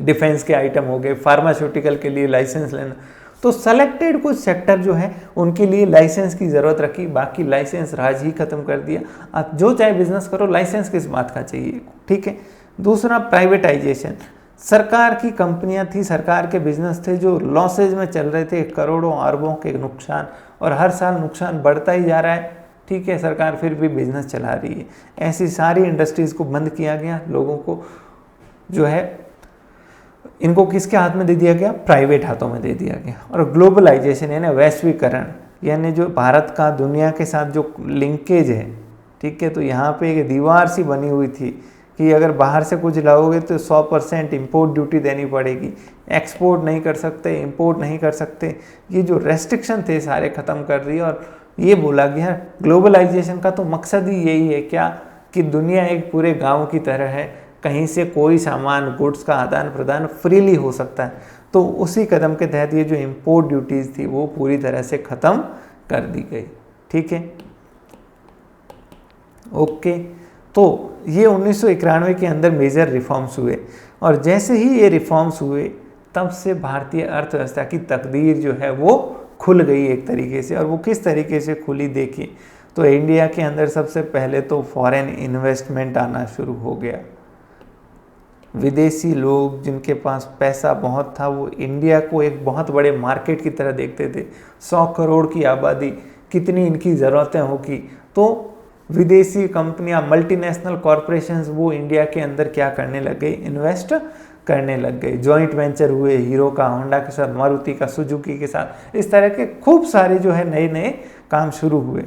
डिफेंस के आइटम हो गए, फार्मास्यूटिकल के लिए लाइसेंस लेना। तो सेलेक्टेड कुछ सेक्टर जो है उनके लिए लाइसेंस की ज़रूरत रखी, बाकी लाइसेंस राज ही खत्म कर दिया। आप जो चाहे बिजनेस करो, लाइसेंस किस बात का चाहिए, ठीक है। दूसरा प्राइवेटाइजेशन, सरकार की कंपनियां थी, सरकार के बिजनेस थे जो लॉसेज में चल रहे थे, करोड़ों अरबों के नुकसान, और हर साल नुकसान बढ़ता ही जा रहा है, ठीक है। सरकार फिर भी बिजनेस चला रही है। ऐसी सारी इंडस्ट्रीज़ को बंद किया गया, लोगों को जो है इनको किसके हाथ में दे दिया गया, प्राइवेट हाथों में दे दिया गया। और ग्लोबलाइजेशन यानी वैश्वीकरण, यानी जो भारत का दुनिया के साथ जो लिंकेज है, ठीक है। तो यहाँ पे एक दीवार सी बनी हुई थी कि अगर बाहर से कुछ लाओगे तो 100% इम्पोर्ट ड्यूटी देनी पड़ेगी, एक्सपोर्ट नहीं कर सकते, इंपोर्ट नहीं कर सकते। ये जो रेस्ट्रिक्शन थे सारे ख़त्म कर दिए। और ये बोला गया ग्लोबलाइजेशन का तो मकसद ही यही है क्या, कि दुनिया एक पूरे गाँव की तरह है, कहीं से कोई सामान, गुड्स का आदान प्रदान फ्रीली हो सकता है। तो उसी कदम के तहत ये जो इम्पोर्ट ड्यूटीज़ थी वो पूरी तरह से ख़त्म कर दी गई, ठीक है, ओके। तो ये 1991 के अंदर मेजर रिफॉर्म्स हुए, और जैसे ही ये रिफॉर्म्स हुए तब से भारतीय अर्थव्यवस्था की तकदीर जो है वो खुल गई एक तरीके से। और वो किस तरीके से खुली देखिए, तो इंडिया के अंदर सबसे पहले तो फॉरेन इन्वेस्टमेंट आना शुरू हो गया। विदेशी लोग जिनके पास पैसा बहुत था वो इंडिया को एक बहुत बड़े मार्केट की तरह देखते थे। 100 करोड़ की आबादी, कितनी इनकी ज़रूरतें होगी। तो विदेशी कंपनियां, मल्टीनेशनल कॉरपोरेशंस वो इंडिया के अंदर क्या करने लग गई, इन्वेस्ट करने लग गए। जॉइंट वेंचर हुए, हीरो का होंडा के साथ, मारुति का सुजुकी के साथ, इस तरह के खूब सारे जो है नए नए काम शुरू हुए।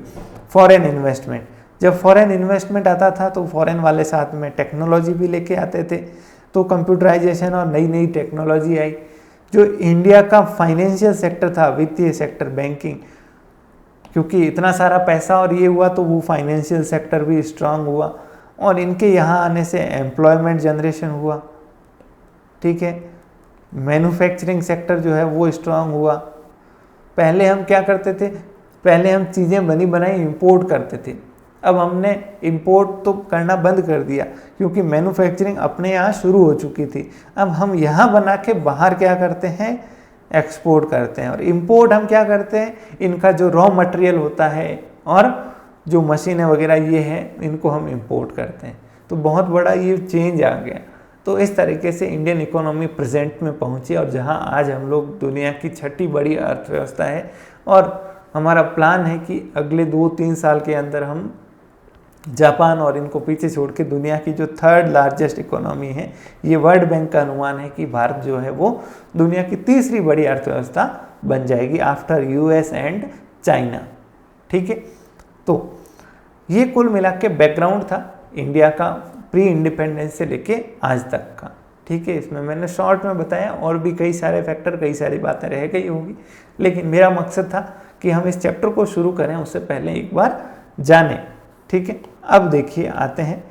फॉरेन इन्वेस्टमेंट, जब फॉरेन इन्वेस्टमेंट आता था तो फॉरेन वाले साथ में टेक्नोलॉजी भी लेके आते थे। तो कंप्यूटराइजेशन और नई नई टेक्नोलॉजी आई। जो इंडिया का फाइनेंशियल सेक्टर था, वित्तीय सेक्टर, बैंकिंग, क्योंकि इतना सारा पैसा और ये हुआ तो वो फाइनेंशियल सेक्टर भी स्ट्रांग हुआ, और इनके यहाँ आने से एम्प्लॉयमेंट जनरेशन हुआ, ठीक है। मैन्युफैक्चरिंग सेक्टर जो है वो स्ट्रांग हुआ। पहले हम क्या करते थे, पहले हम चीज़ें बनी बनाई इंपोर्ट करते थे, अब हमने इंपोर्ट तो करना बंद कर दिया क्योंकि मैन्युफैक्चरिंग अपने यहाँ शुरू हो चुकी थी। अब हम यहाँ बना के बाहर क्या करते हैं, एक्सपोर्ट करते हैं। और इंपोर्ट हम क्या करते हैं, इनका जो रॉ मटेरियल होता है और जो मशीनें वगैरह ये हैं, इनको हम इंपोर्ट करते हैं। तो बहुत बड़ा ये चेंज आ गया। तो इस तरीके से इंडियन इकोनॉमी प्रेजेंट में पहुंची, और जहां आज हम लोग दुनिया की 6ठी बड़ी अर्थव्यवस्था है। और हमारा प्लान है कि अगले 2-3 साल के अंदर हम जापान और इनको पीछे छोड़ के दुनिया की जो 3rd लार्जेस्ट इकोनॉमी है, ये वर्ल्ड बैंक का अनुमान है कि भारत जो है वो दुनिया की 3री बड़ी अर्थव्यवस्था बन जाएगी आफ्टर यूएस एंड चाइना, ठीक है। तो ये कुल मिला के बैकग्राउंड था इंडिया का प्री इंडिपेंडेंस से लेके आज तक का, ठीक है। इसमें मैंने शॉर्ट में बताया, और भी कई सारे फैक्टर, कई सारी बातें रह गई होगी, लेकिन मेरा मकसद था कि हम इस चैप्टर को शुरू करें उससे पहले एक बार जानें। ठीक है, अब देखिए आते हैं,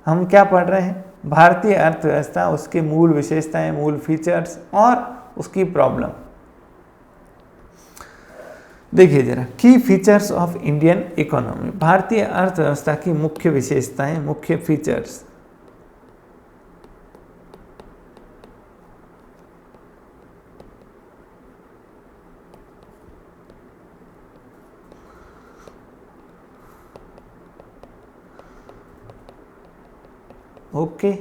हम क्या पढ़ रहे हैं, भारतीय अर्थव्यवस्था, उसके मूल विशेषताएं, मूल फीचर्स और उसकी प्रॉब्लम। देखिए जरा, की फीचर्स ऑफ इंडियन इकोनॉमी, भारतीय अर्थव्यवस्था की मुख्य विशेषताएं, मुख्य फीचर्स। ओके,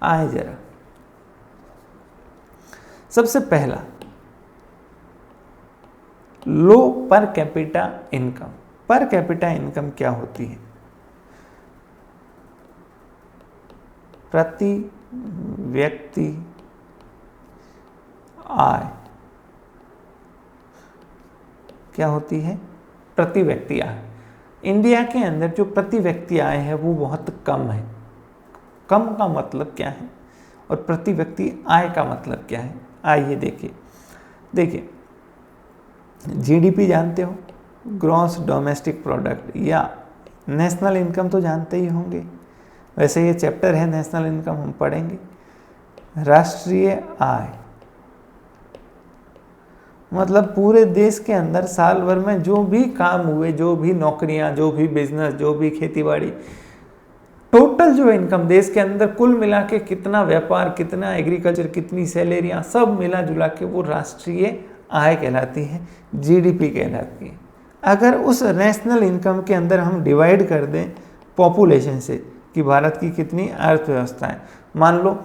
आए जरा, सबसे पहला लो per capita income. Per capita income क्या होती है? प्रति व्यक्ति आय क्या होती है? प्रति व्यक्ति आय। इंडिया के अंदर जो प्रति व्यक्ति आय है वो बहुत कम है। कम का मतलब क्या है और प्रति व्यक्ति आय का मतलब क्या है? आइए देखिए, जीडीपी जानते हो, ग्रॉस डोमेस्टिक प्रोडक्ट, या नेशनल इनकम तो जानते ही होंगे, वैसे ये चैप्टर है नेशनल इनकम, हम पढ़ेंगे। राष्ट्रीय आय मतलब पूरे देश के अंदर साल भर में जो भी काम हुए, जो भी नौकरियां, जो भी बिजनेस, जो भी खेतीबाड़ी, टोटल जो इनकम देश के अंदर कुल मिला के कितना व्यापार, कितना एग्रीकल्चर, कितनी सैलरियां, सब मिला जुला के वो राष्ट्रीय आय कहलाती है, जीडीपी कहलाती है। अगर उस नेशनल इनकम के अंदर हम डिवाइड कर दें पॉपुलेशन से कि भारत की कितनी अर्थव्यवस्था है, मान लो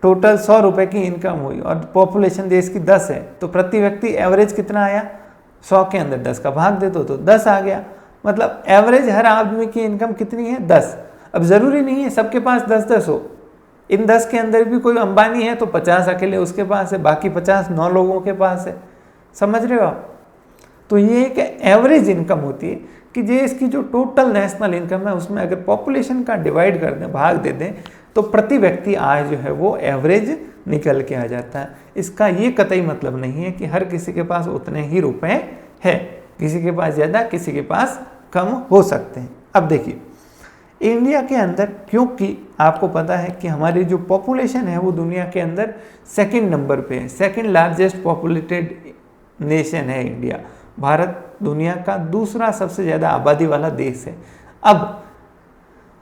टोटल 100 रुपये की इनकम हुई और पॉपुलेशन देश की 10 है, तो प्रति व्यक्ति एवरेज कितना आया? 100 के अंदर 10 का भाग दे दो तो 10 आ गया। मतलब एवरेज हर आदमी की इनकम कितनी है? 10। अब ज़रूरी नहीं है सबके पास 10-10 हो, इन 10 के अंदर भी कोई अंबानी है तो 50 अकेले उसके पास है, बाकी 50 9 लोगों के पास है। समझ रहे हो आप? तो ये एक एवरेज इनकम होती है कि जो इसकी जो टोटल नेशनल इनकम है उसमें अगर पॉपुलेशन का डिवाइड कर दें, भाग दे दें, तो प्रति व्यक्ति आय जो है वो एवरेज निकल के आ जाता है। इसका ये कतई मतलब नहीं है कि हर किसी के पास उतने ही रुपए है, किसी के पास ज़्यादा, किसी के पास कम हो सकते हैं। अब देखिए इंडिया के अंदर, क्योंकि आपको पता है कि हमारी जो पॉपुलेशन है वो दुनिया के अंदर सेकंड नंबर पे है, सेकंड लार्जेस्ट पॉपुलेटेड नेशन है इंडिया। भारत दुनिया का दूसरा सबसे ज़्यादा आबादी वाला देश है। अब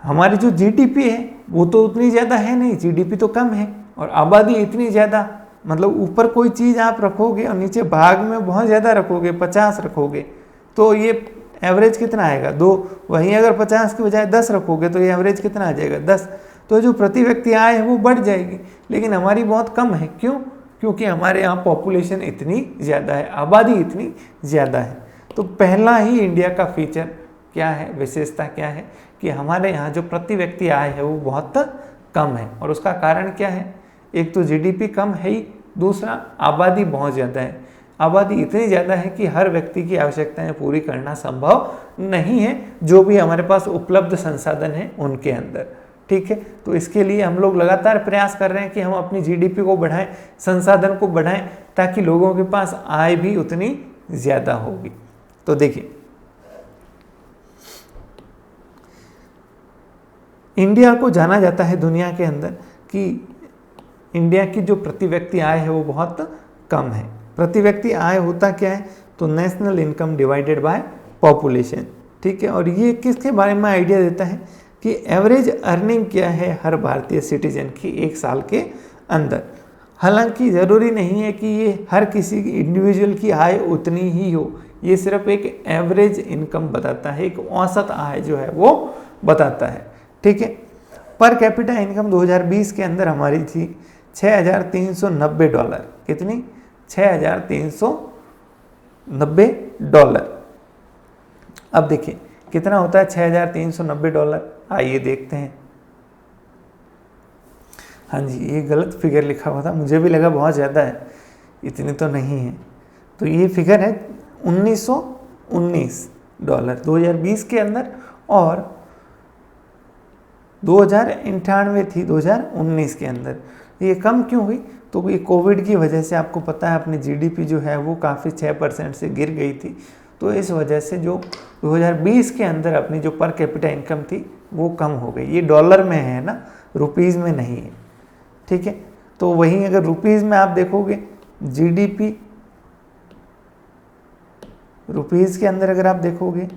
हमारी जो जीडीपी है वो तो उतनी ज़्यादा है नहीं, जीडीपी तो कम है और आबादी इतनी ज़्यादा, मतलब ऊपर कोई चीज़ आप रखोगे और नीचे भाग में बहुत ज़्यादा रखोगे, 50 रखोगे तो ये एवरेज कितना आएगा? 2। वहीं अगर 50 की बजाय 10 रखोगे तो ये एवरेज कितना आ जाएगा? 10। तो जो प्रति व्यक्ति आय है वो बढ़ जाएगी, लेकिन हमारी बहुत कम है। क्यों? क्योंकि हमारे यहाँ पॉपुलेशन इतनी ज़्यादा है, आबादी इतनी ज़्यादा है। तो पहला ही इंडिया का फीचर क्या है, विशेषता क्या है कि हमारे यहाँ जो प्रति व्यक्ति आय है वो बहुत कम है। और उसका कारण क्या है? एक तो जीडीपी कम है ही, दूसरा आबादी बहुत ज़्यादा है। आबादी इतनी ज़्यादा है कि हर व्यक्ति की आवश्यकताएं पूरी करना संभव नहीं है, जो भी हमारे पास उपलब्ध संसाधन हैं उनके अंदर। ठीक है, तो इसके लिए हम लोग लगातार प्रयास कर रहे हैं कि हम अपनी जीडीपी को बढ़ाएं, संसाधन को बढ़ाएं, ताकि लोगों के पास आय भी उतनी ज़्यादा होगी। तो देखिए इंडिया को जाना जाता है दुनिया के अंदर कि इंडिया की जो प्रति व्यक्ति आय है वो बहुत कम है। प्रति व्यक्ति आय होता क्या है? तो national income divided by population. ठीक है, और ये किसके बारे में आइडिया देता है कि एवरेज अर्निंग क्या है हर भारतीय सिटीजन की एक साल के अंदर। हालांकि ज़रूरी नहीं है कि ये हर किसी इंडिविजुअल की आय उतनी ही हो, ये सिर्फ एक एवरेज इनकम बताता है, एक औसत आय जो है वो बताता है। ठीक है, पर कैपिटा इनकम 2020 के अंदर हमारी थी $6,390। कितनी? $6,390। अब देखिए कितना होता है $6,390। आइए देखते हैं। हाँ जी, ये गलत फिगर लिखा हुआ था, मुझे भी लगा बहुत ज़्यादा है, इतनी तो नहीं है। तो ये फिगर है $1,919 2020 के अंदर, और 2098 थी 2019 के अंदर। ये कम क्यों हुई? तो ये कोविड की वजह से आपको पता है अपनी जीडीपी जो है वो काफ़ी 6% से गिर गई थी। तो इस वजह से जो 2020 के अंदर अपनी जो पर कैपिटा इनकम थी वो कम हो गई। ये डॉलर में है ना, रुपीज़ में नहीं है, ठीक है। तो वहीं अगर रुपीज़ में आप देखोगे जीडीपी, रुपीज़ के अंदर अगर आप देखोगे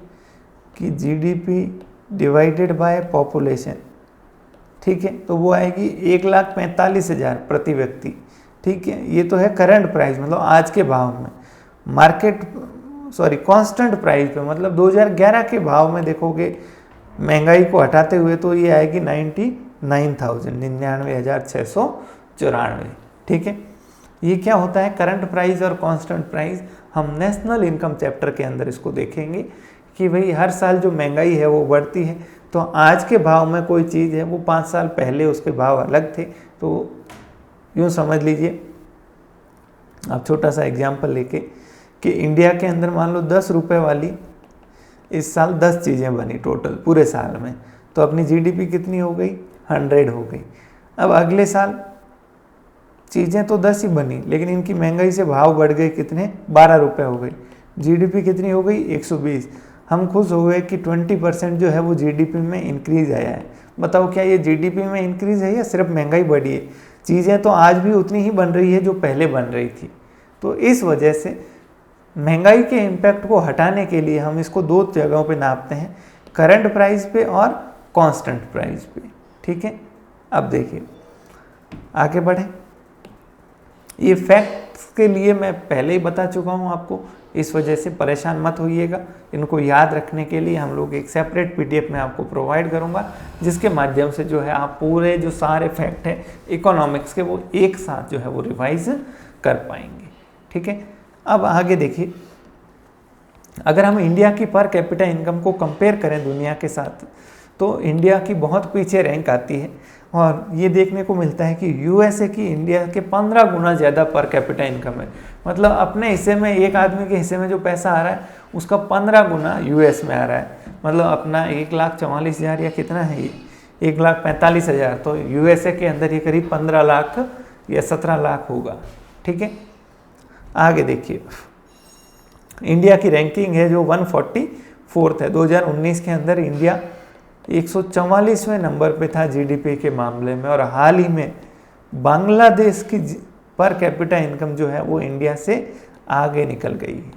कि जीडीपी डिवाइडेड बाय पॉपुलेशन, ठीक है, तो वो आएगी 1,45,000 प्रति व्यक्ति, ठीक है। ये तो है करंट प्राइस, मतलब आज के भाव में। मार्केट कांस्टेंट प्राइस पे, मतलब 2011 के भाव में देखोगे महंगाई को हटाते हुए तो ये आएगी 99,694, ठीक है। ये क्या होता है करंट प्राइस और कांस्टेंट प्राइस? हम नेशनल इनकम चैप्टर के अंदर इसको देखेंगे कि भाई हर साल जो महंगाई है वो बढ़ती है, तो आज के भाव में कोई चीज़ है वो 5 साल पहले उसके भाव अलग थे। तो यूँ समझ लीजिए आप छोटा सा एग्जाम्पल लेके कि इंडिया के अंदर मान लो 10 रुपये वाली इस साल 10 चीज़ें बनी टोटल पूरे साल में, तो अपनी जीडीपी कितनी हो गई? 100 हो गई। अब अगले साल चीज़ें तो 10 ही बनी, लेकिन इनकी महंगाई से भाव बढ़ गए, कितने? 12 रुपये हो गई। जीडीपी कितनी हो गई? 120। हम खुश हो गए कि 20% जो है वो जीडीपी में इंक्रीज़ आया है। बताओ क्या ये जीडीपी में इंक्रीज़ है या सिर्फ महंगाई बढ़ी है? चीज़ें तो आज भी उतनी ही बन रही है जो पहले बन रही थी। तो इस वजह से महंगाई के इम्पैक्ट को हटाने के लिए हम इसको 2 जगहों पे नापते हैं, करंट प्राइस पे और कांस्टेंट प्राइस पे, ठीक है। अब देखिए आगे बढ़े। ये फैक्ट्स के लिए मैं पहले ही बता चुका हूँ आपको, इस वजह से परेशान मत होइएगा। इनको याद रखने के लिए हम लोग एक सेपरेट पीडीएफ में आपको प्रोवाइड करूँगा, जिसके माध्यम से जो है आप पूरे जो सारे फैक्ट हैं इकोनॉमिक्स के वो एक साथ जो है वो रिवाइज कर पाएंगे, ठीक है। अब आगे देखिए, अगर हम इंडिया की पर कैपिटा इनकम को कंपेयर करें दुनिया के साथ, तो इंडिया की बहुत पीछे रैंक आती है। और ये देखने को मिलता है कि यूएसए की इंडिया के 15 गुना ज़्यादा पर कैपिटा इनकम है। मतलब अपने हिस्से में, एक आदमी के हिस्से में जो पैसा आ रहा है उसका 15 गुना यूएस में आ रहा है। मतलब अपना 1,44,000 या कितना है ये, 1,45,000, तो यूएसए के अंदर ये करीब 15 लाख या 17 लाख होगा, ठीक है। आगे देखिए, इंडिया की रैंकिंग है जो 144th है। 2019 के अंदर इंडिया 144वें नंबर पे था जीडीपी के मामले में, और हाल ही में बांग्लादेश की पर कैपिटा इनकम जो है वो इंडिया से आगे निकल गई है।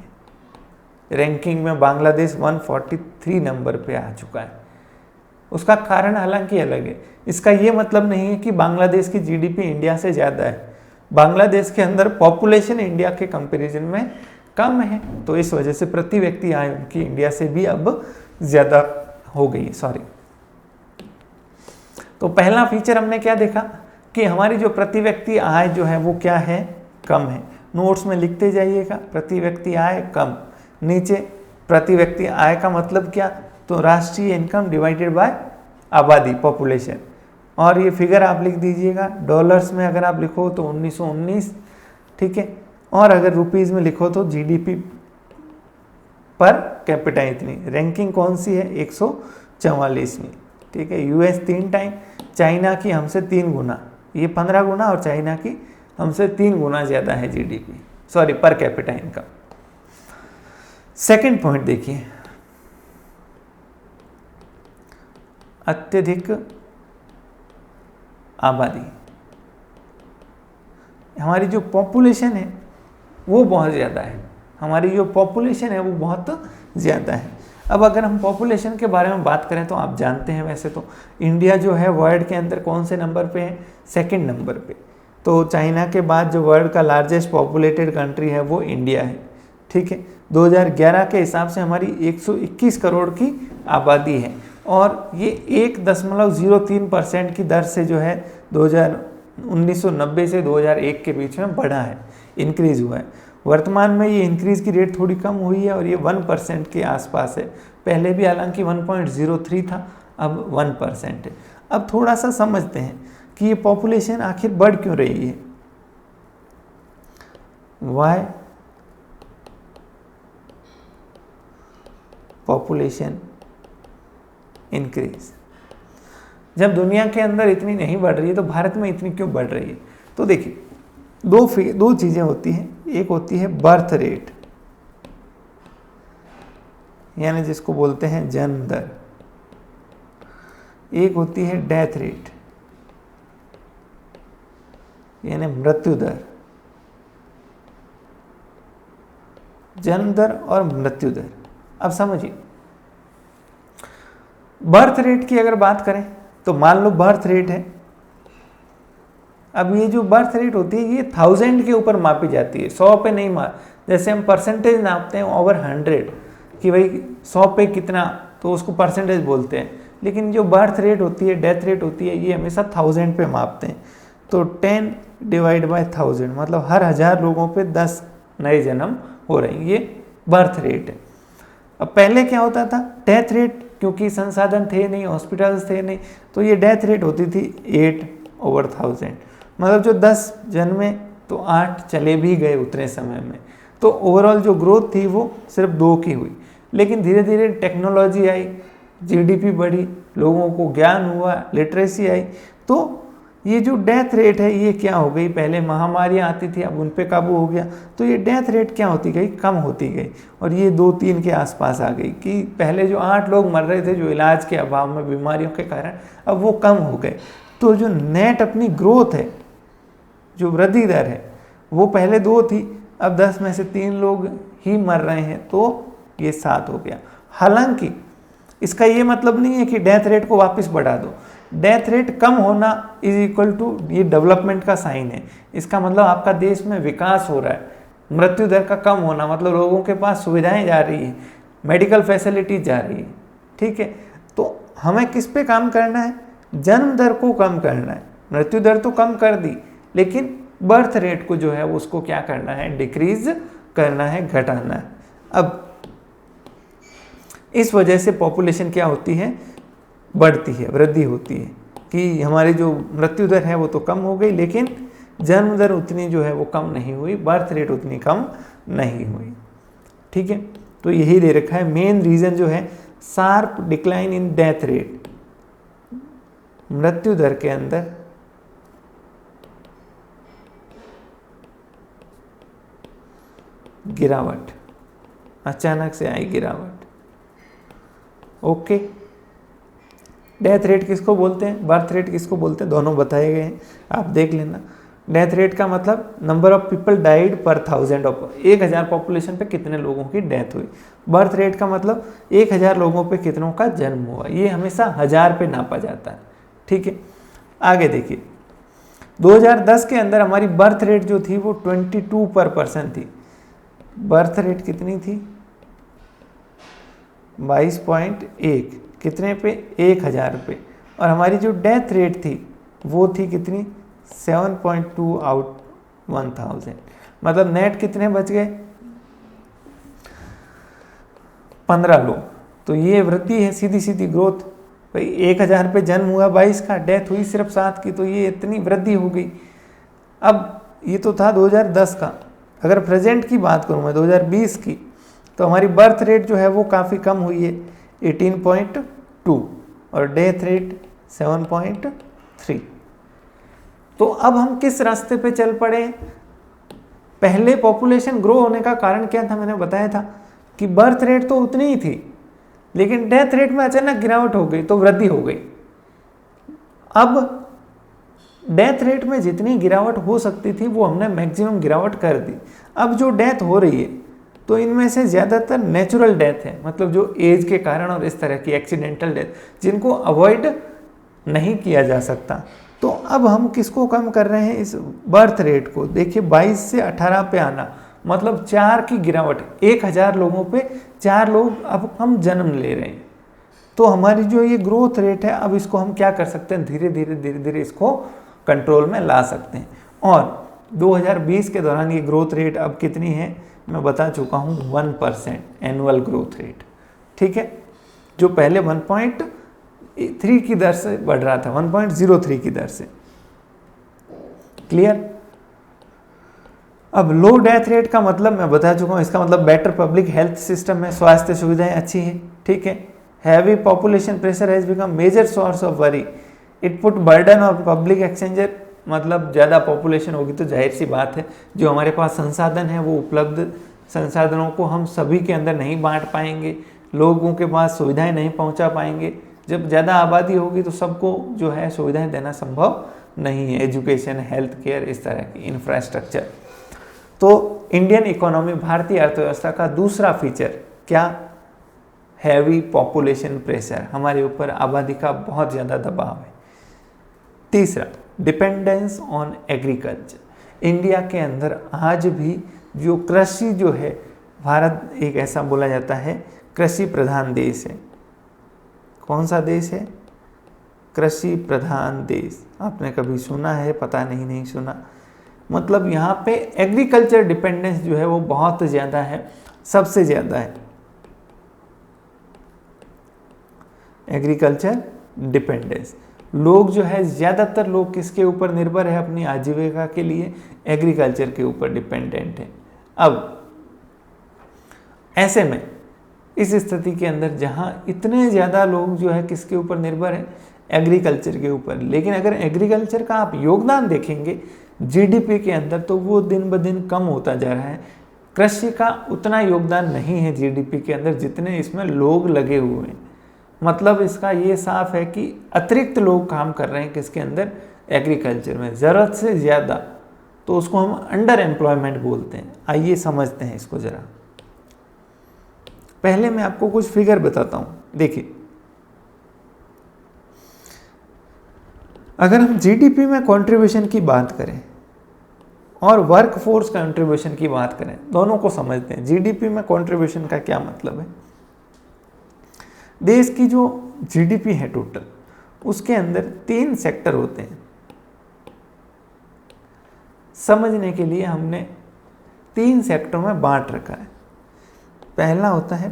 रैंकिंग में बांग्लादेश 143 नंबर पे आ चुका है। उसका कारण हालांकि अलग है। इसका ये मतलब नहीं है कि बांग्लादेश की जीडीपी इंडिया से ज़्यादा है। बांग्लादेश के अंदर पॉपुलेशन इंडिया के कंपैरिजन में कम है, तो इस वजह से प्रति व्यक्ति आय उनकी इंडिया से भी अब ज़्यादा हो गई है। सॉरी, तो पहला फीचर हमने क्या देखा कि हमारी जो प्रति व्यक्ति आय जो है वो क्या है? कम है। नोट्स में लिखते जाइएगा, प्रति व्यक्ति आय कम। नीचे प्रति व्यक्ति आय का मतलब क्या? तो राष्ट्रीय इनकम डिवाइडेड बाय आबादी, पॉपुलेशन। और ये फिगर आप लिख दीजिएगा, डॉलर्स में अगर आप लिखो तो 1919, ठीक है। और अगर रुपीज़ में लिखो तो जीडीपी पर कैपिटा इतनी। रैंकिंग कौन सी है? 144वीं, ठीक है। यूएस 3 टाइम, चाइना की हमसे 3 गुना, ये 15 गुना, और चाइना की हमसे 3 गुना ज़्यादा है जीडीपी, सॉरी पर कैपिटा इनकम। सेकंड पॉइंट देखिए, अत्यधिक आबादी। हमारी जो पॉपुलेशन है वो बहुत ज़्यादा है, हमारी जो पॉपुलेशन है वो बहुत ज़्यादा है। अब अगर हम पॉपुलेशन के बारे में बात करें तो आप जानते हैं वैसे तो इंडिया जो है वर्ल्ड के अंदर कौन से नंबर पे है? सेकंड नंबर पे। तो चाइना के बाद जो वर्ल्ड का लार्जेस्ट पॉपुलेटेड कंट्री है वो इंडिया है, ठीक है। 2011 के हिसाब से हमारी 121 करोड़ की आबादी है, और ये 1.03% की दर से जो है 1990 से 2001 के बीच में बढ़ा है, इंक्रीज हुआ है। वर्तमान में ये इंक्रीज की रेट थोड़ी कम हुई है और ये 1% के आसपास है। पहले भी हालांकि 1.03 था, अब 1% है। अब थोड़ा सा समझते हैं कि ये पॉपुलेशन आखिर बढ़ क्यों रही है। Why population increase? जब दुनिया के अंदर इतनी नहीं बढ़ रही है तो भारत में इतनी क्यों बढ़ रही है? तो देखिए दो चीज़ें होती हैं, एक होती है बर्थ रेट यानी जिसको बोलते हैं जन्म दर, एक होती है डेथ रेट यानी मृत्यु दर। जन्म दर और मृत्यु दर, अब समझिए बर्थ रेट की अगर बात करें तो मान लो बर्थ रेट है, अब ये जो बर्थ रेट होती है ये 1000 के ऊपर मापी जाती है, 100 पे नहीं जैसे हम परसेंटेज नापते हैं ओवर 100 कि भाई 100 पे कितना, तो उसको परसेंटेज बोलते हैं, लेकिन जो बर्थ रेट होती है, डेथ रेट होती है, ये हमेशा 1000 पे मापते हैं। तो 10 डिवाइड बाय 1000 मतलब हर 1000 लोगों पे 10 नए जन्म हो रहे हैं, ये बर्थ रेट है। अब पहले क्या होता था, डेथ रेट, क्योंकि संसाधन थे नहीं, हॉस्पिटल्स थे नहीं, तो ये डेथ रेट होती थी 8/1000, मतलब जो 10 जन्मे तो 8 चले भी गए उतने समय में। तो ओवरऑल जो ग्रोथ थी वो सिर्फ 2 की हुई, लेकिन धीरे धीरे टेक्नोलॉजी आई, जीडीपी बढ़ी, लोगों को ज्ञान हुआ, लिटरेसी आई, तो ये जो डेथ रेट है ये क्या हो गई, पहले महामारियाँ आती थी अब उन पे काबू हो गया, तो ये डेथ रेट क्या होती गई, कम होती गई, और ये 2-3 के आसपास आ गई कि पहले जो 8 लोग मर रहे थे जो इलाज के अभाव में बीमारियों के कारण, अब वो कम हो गए। तो जो नेट अपनी ग्रोथ है, जो वृद्धि दर है, वो पहले 2 थी, अब 10 में से 3 लोग ही मर रहे हैं, तो ये 7 हो गया। हालांकि इसका ये मतलब नहीं है कि डेथ रेट को वापस बढ़ा दो, डेथ रेट कम होना इज इक्वल टू ये डेवलपमेंट का साइन है, इसका मतलब आपका देश में विकास हो रहा है। मृत्यु दर का कम होना मतलब लोगों के पास सुविधाएं जा रही हैं, मेडिकल फैसिलिटीज जा रही है, ठीक है। तो हमें किस पे काम करना है, जन्म दर को कम करना है। मृत्यु दर तो कम कर दी, लेकिन बर्थ रेट को जो है उसको क्या करना है, डिक्रीज करना है, घटाना है। अब इस वजह से पॉपुलेशन क्या होती है, बढ़ती है, वृद्धि होती है, कि हमारी जो मृत्यु दर है वो तो कम हो गई, लेकिन जन्म दर उतनी जो है वो कम नहीं हुई, बर्थ रेट उतनी कम नहीं हुई, ठीक है। तो यही दे रखा है मेन रीजन जो है, sharp decline in death rate, मृत्यु दर के अंदर गिरावट, अचानक से आई गिरावट। ओके, डेथ रेट किसको बोलते हैं, बर्थ रेट किसको बोलते हैं, दोनों बताए गए हैं, आप देख लेना। डेथ रेट का मतलब नंबर ऑफ पीपल डाइड पर 1000 ऑफ 1000 पॉपुलेशन पे कितने लोगों की डेथ हुई। बर्थ रेट का मतलब 1000 लोगों पे कितनों का जन्म हुआ, ये हमेशा 1000 पे नापा जाता है, ठीक है। आगे देखिए 2010 के अंदर हमारी बर्थ रेट जो थी वो 22 पर पर्सन थी। बर्थ रेट कितनी थी, 22.1, कितने पे, 1000 पे। और हमारी जो डेथ रेट थी वो थी कितनी, 7.2 आउट 1000, मतलब नेट कितने बच गए, 15 लोग। तो ये वृद्धि है, सीधी सीधी ग्रोथ। भाई 1000 पे जन्म हुआ 22 का, डेथ हुई सिर्फ 7 की, तो ये इतनी वृद्धि हो गई। अब ये तो था 2010 का, अगर प्रेजेंट की बात करूँ मैं 2020 की, तो हमारी बर्थ रेट जो है वो काफ़ी कम हुई है, 18.2, और डेथ रेट 7.3। तो अब हम किस रास्ते पे चल पड़े, पहले पॉपुलेशन ग्रो होने का कारण क्या था, मैंने बताया था कि बर्थ रेट तो उतनी ही थी, लेकिन डेथ रेट में अचानक गिरावट हो गई, तो वृद्धि हो गई। अब डेथ रेट में जितनी गिरावट हो सकती थी वो हमने मैक्सिमम गिरावट कर दी। अब जो डेथ हो रही है तो इनमें से ज़्यादातर नेचुरल डेथ है, मतलब जो एज के कारण और इस तरह की एक्सीडेंटल डेथ, जिनको अवॉइड नहीं किया जा सकता। तो अब हम किसको कम कर रहे हैं, इस बर्थ रेट को। देखिए 22 से 18 पे आना मतलब 4 की गिरावट, 1000 लोगों पे 4 लोग अब हम जन्म ले रहे हैं। तो हमारी जो ये ग्रोथ रेट है, अब इसको हम क्या कर सकते हैं, धीरे धीरे इसको कंट्रोल में ला सकते हैं। और 2020 के दौरान ये ग्रोथ रेट अब कितनी है, मैं बता चुका हूँ, 1% एनुअल ग्रोथ रेट, ठीक है, जो पहले 1.3 की दर से बढ़ रहा था, 1.03 की दर से। क्लियर। अब लो डेथ रेट का मतलब मैं बता चुका हूँ, इसका मतलब बेटर पब्लिक हेल्थ सिस्टम है, स्वास्थ्य सुविधाएं अच्छी हैं, ठीक है। Heavy population pressure has become major source of worry, it put burden on public exchequer मतलब ज़्यादा पॉपुलेशन होगी तो जाहिर सी बात है जो हमारे पास संसाधन है वो उपलब्ध संसाधनों को हम सभी के अंदर नहीं बांट पाएंगे, लोगों के पास सुविधाएं नहीं पहुंचा पाएंगे। जब ज़्यादा आबादी होगी तो सबको जो है सुविधाएं देना संभव नहीं है, एजुकेशन, हेल्थ केयर, इस तरह की इंफ्रास्ट्रक्चर। तो इंडियन इकोनॉमी, भारतीय अर्थव्यवस्था का दूसरा फीचर क्या? हैवी पॉपुलेशन प्रेशर, हमारे ऊपर आबादी का बहुत ज़्यादा दबाव है। तीसरा, डिपेंडेंस ऑन एग्रीकल्चर। इंडिया के अंदर आज भी जो कृषि जो है, भारत एक ऐसा बोला जाता है कृषि प्रधान देश है। कौन सा देश है? कृषि प्रधान देश। आपने कभी सुना है? पता नहीं सुना। मतलब यहाँ पे एग्रीकल्चर डिपेंडेंस जो है वो बहुत ज़्यादा है, सबसे ज़्यादा है एग्रीकल्चर डिपेंडेंस। लोग जो है, ज़्यादातर लोग किसके ऊपर निर्भर है अपनी आजीविका के लिए? एग्रीकल्चर के ऊपर डिपेंडेंट है। अब ऐसे में इस स्थिति के अंदर जहाँ इतने ज़्यादा लोग जो है किसके ऊपर निर्भर है? एग्रीकल्चर के ऊपर। लेकिन अगर एग्रीकल्चर का आप योगदान देखेंगे जीडीपी के अंदर तो वो दिन ब दिन कम होता जा रहा है। कृषि का उतना योगदान नहीं है जीडीपी के अंदर जितने इसमें लोग लगे हुए हैं। मतलब इसका ये साफ है कि अतिरिक्त लोग काम कर रहे हैं किसके अंदर? एग्रीकल्चर में, ज़रूरत से ज़्यादा। तो उसको हम अंडर एम्प्लॉयमेंट बोलते हैं। आइए समझते हैं इसको ज़रा। पहले मैं आपको कुछ फिगर बताता हूँ। देखिए, अगर हम जीडीपी में कंट्रीब्यूशन की बात करें और वर्कफोर्स कंट्रीब्यूशन की बात करें, दोनों को समझते हैं। जीडीपी में कंट्रीब्यूशन का क्या मतलब है? देश की जो जीडीपी है टोटल, उसके अंदर 3 सेक्टर होते हैं। समझने के लिए हमने 3 सेक्टरों में बांट रखा है। पहला होता है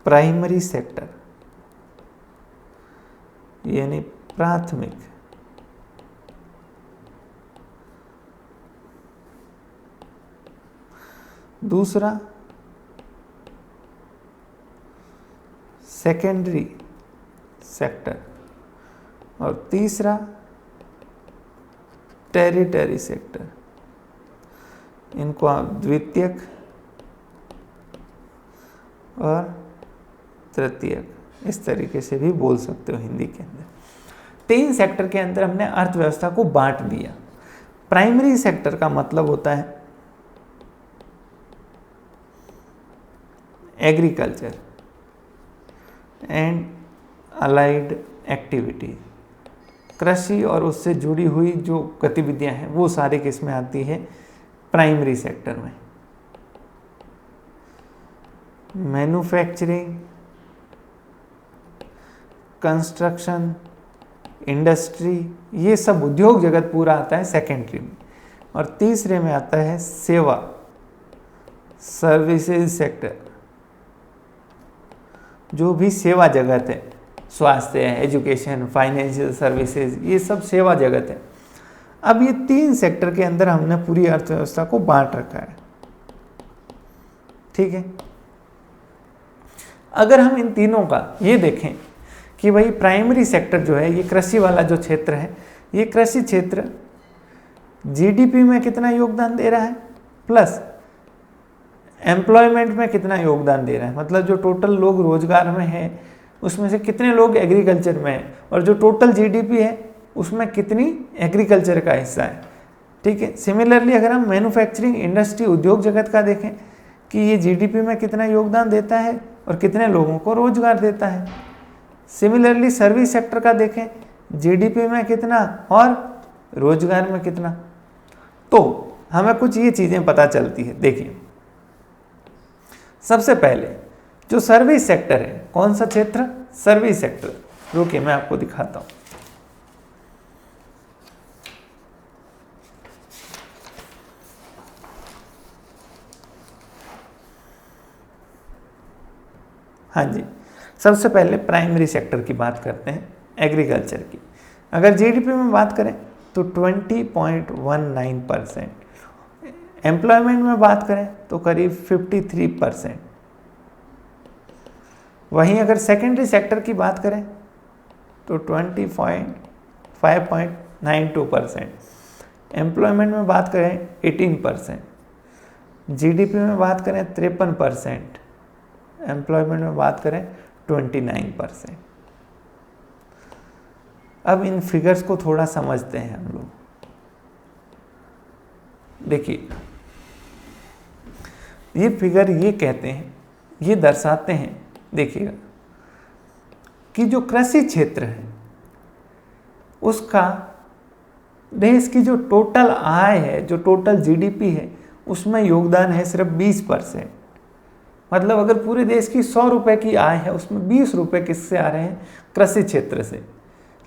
प्राइमरी सेक्टर, यानी प्राथमिक। दूसरा सेकेंडरी सेक्टर और तीसरा टेरिटरी सेक्टर। इनको आप द्वितीयक और तृतीयक इस तरीके से भी बोल सकते हो हिंदी के अंदर। 3 सेक्टर के अंदर हमने अर्थव्यवस्था को बांट दिया। प्राइमरी सेक्टर का मतलब होता है एग्रीकल्चर एंड अलाइड एक्टिविटी। कृषि और उससे जुड़ी हुई जो गतिविधियां हैं वो सारी किस में आती है? प्राइमरी सेक्टर में। मैन्युफैक्चरिंग, कंस्ट्रक्शन, इंडस्ट्री, ये सब उद्योग जगत पूरा आता है सेकेंडरी में। और तीसरे में आता है सेवा, सर्विसेज सेक्टर। जो भी सेवा जगत है, स्वास्थ्य, एजुकेशन, फाइनेंशियल सर्विसेज, ये सब सेवा जगत है। अब ये 3 सेक्टर के अंदर हमने पूरी अर्थव्यवस्था को बांट रखा है। ठीक है। अगर हम इन तीनों का ये देखें कि भाई प्राइमरी सेक्टर जो है, ये कृषि वाला जो क्षेत्र है, ये कृषि क्षेत्र जीडीपी में कितना योगदान दे रहा है, प्लस एम्प्लॉयमेंट में कितना योगदान दे रहा है। मतलब जो टोटल लोग रोजगार में हैं उसमें से कितने लोग एग्रीकल्चर में हैं, और जो टोटल जीडीपी है उसमें कितनी एग्रीकल्चर का हिस्सा है। ठीक है। सिमिलरली अगर हम मैन्युफैक्चरिंग, इंडस्ट्री, उद्योग जगत का देखें कि ये जीडीपी में कितना योगदान देता है और कितने लोगों को रोजगार देता है। सिमिलरली सर्विस सेक्टर का देखें, जीडीपी में कितना और रोजगार में कितना। तो हमें कुछ ये चीज़ें पता चलती है। देखिए, सबसे पहले जो सर्विस सेक्टर है, कौन सा क्षेत्र? Service sector. रुकिए मैं आपको दिखाता हूं। हाँ जी, सबसे पहले प्राइमरी सेक्टर की बात करते हैं, एग्रीकल्चर की। अगर जीडीपी में बात करें तो 20.19%, एम्प्लॉयमेंट में बात करें तो करीब 53%। वहीं अगर सेकेंडरी सेक्टर की बात करें तो 5.92%। एम्प्लॉयमेंट में बात करें 18%, जीडीपी में बात करें 53%, एम्प्लॉयमेंट में बात करें 29%। अब इन फिगर्स को थोड़ा समझते हैं हम लोग। देखिए, ये फिगर ये कहते हैं, ये दर्शाते हैं, देखिएगा, कि जो कृषि क्षेत्र है उसका देश की जो टोटल आय है, जो टोटल जीडीपी है, उसमें योगदान है सिर्फ 20%। मतलब अगर पूरे देश की 100 रुपए की आय है, उसमें 20 रुपए किससे आ रहे हैं? कृषि क्षेत्र से।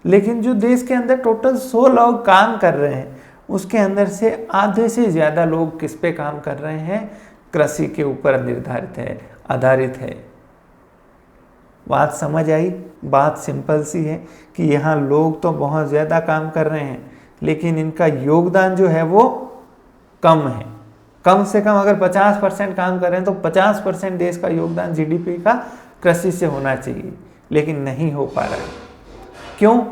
लेकिन जो देश के अंदर टोटल 100 लोग काम कर रहे हैं, उसके अंदर से आधे से ज़्यादा लोग किस पे काम कर रहे हैं? कृषि के ऊपर निर्धारित है, आधारित है। बात समझ आई? बात सिंपल सी है कि यहाँ लोग तो बहुत ज़्यादा काम कर रहे हैं, लेकिन इनका योगदान जो है वो कम है। कम से कम अगर 50% काम कर रहे हैं तो 50% देश का योगदान जीडीपी का कृषि से होना चाहिए, लेकिन नहीं हो पा रहा है। क्यों?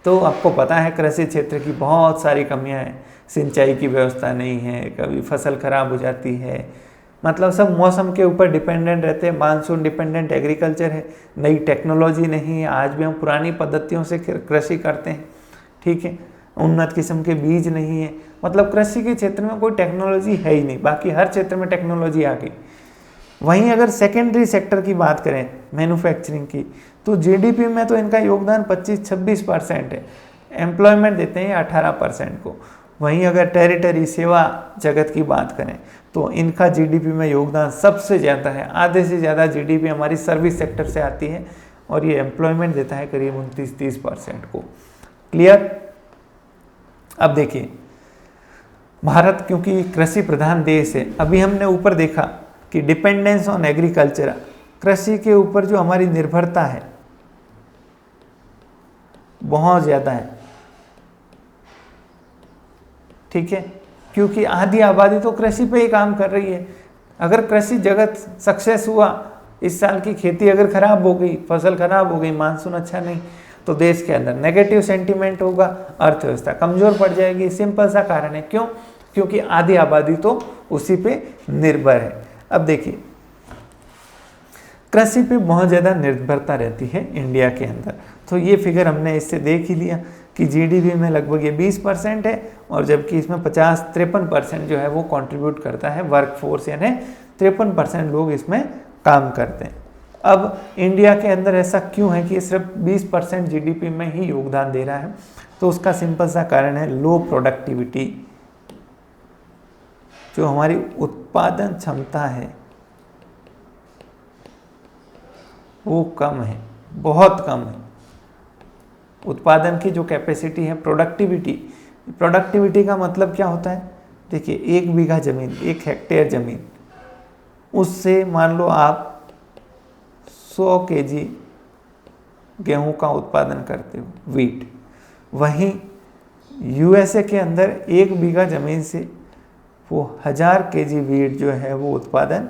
तो आपको पता है कृषि क्षेत्र की बहुत सारी कमियां हैं। सिंचाई की व्यवस्था नहीं है, कभी फसल खराब हो जाती है, मतलब सब मौसम के ऊपर डिपेंडेंट रहते हैं। मानसून डिपेंडेंट एग्रीकल्चर है, नई टेक्नोलॉजी नहीं है, आज भी हम पुरानी पद्धतियों से कृषि करते हैं, ठीक है। उन्नत किस्म के बीज नहीं है, मतलब कृषि के क्षेत्र में कोई टेक्नोलॉजी है ही नहीं। बाकी हर क्षेत्र में टेक्नोलॉजी आ गई। वहीं अगर सेकेंडरी सेक्टर की बात करें, मैन्युफैक्चरिंग की, तो जीडीपी में तो इनका योगदान 25-26% है, एम्प्लॉयमेंट देते हैं 18% को। वहीं अगर टेरिटरी सेवा जगत की बात करें तो इनका जीडीपी में योगदान सबसे ज़्यादा है। आधे से ज़्यादा जीडीपी हमारी सर्विस सेक्टर से आती है और ये एम्प्लॉयमेंट देता है करीब 29-30% को। क्लियर? अब देखिए, भारत क्योंकि कृषि प्रधान देश है, अभी हमने ऊपर देखा कि डिपेंडेंस ऑन एग्रीकल्चर, कृषि के ऊपर जो हमारी निर्भरता है बहुत ज़्यादा है, ठीक है, क्योंकि आधी आबादी तो कृषि पे ही काम कर रही है। अगर कृषि जगत सक्सेस हुआ, इस साल की खेती अगर खराब हो गई, फसल खराब हो गई, मानसून अच्छा नहीं, तो देश के अंदर नेगेटिव सेंटीमेंट होगा, अर्थव्यवस्था कमजोर पड़ जाएगी। सिंपल सा कारण है। क्यों? क्योंकि आधी आबादी तो उसी पे निर्भर है। अब देखिए, कृषि पे बहुत ज़्यादा निर्भरता रहती है इंडिया के अंदर। तो ये फिगर हमने इससे देख ही लिया कि जीडीपी में लगभग ये 20% है, और जबकि इसमें 53% जो है वो कंट्रीब्यूट करता है वर्कफोर्स, यानी 53% लोग इसमें काम करते हैं। अब इंडिया के अंदर ऐसा क्यों है कि ये सिर्फ 20% जीडीपी में ही योगदान दे रहा है? तो उसका सिंपल सा कारण है लो प्रोडक्टिविटी। जो हमारी उत्पादन क्षमता है वो कम है, बहुत कम है। उत्पादन की जो कैपेसिटी है, प्रोडक्टिविटी का मतलब क्या होता है? देखिए, 1 बीघा ज़मीन, 1 हेक्टेयर ज़मीन, उससे मान लो आप 100 केजी गेहूं का उत्पादन करते हो, वीट। वहीं यूएसए के अंदर 1 बीघा ज़मीन से वो 1000 केजी वीट जो है वो उत्पादन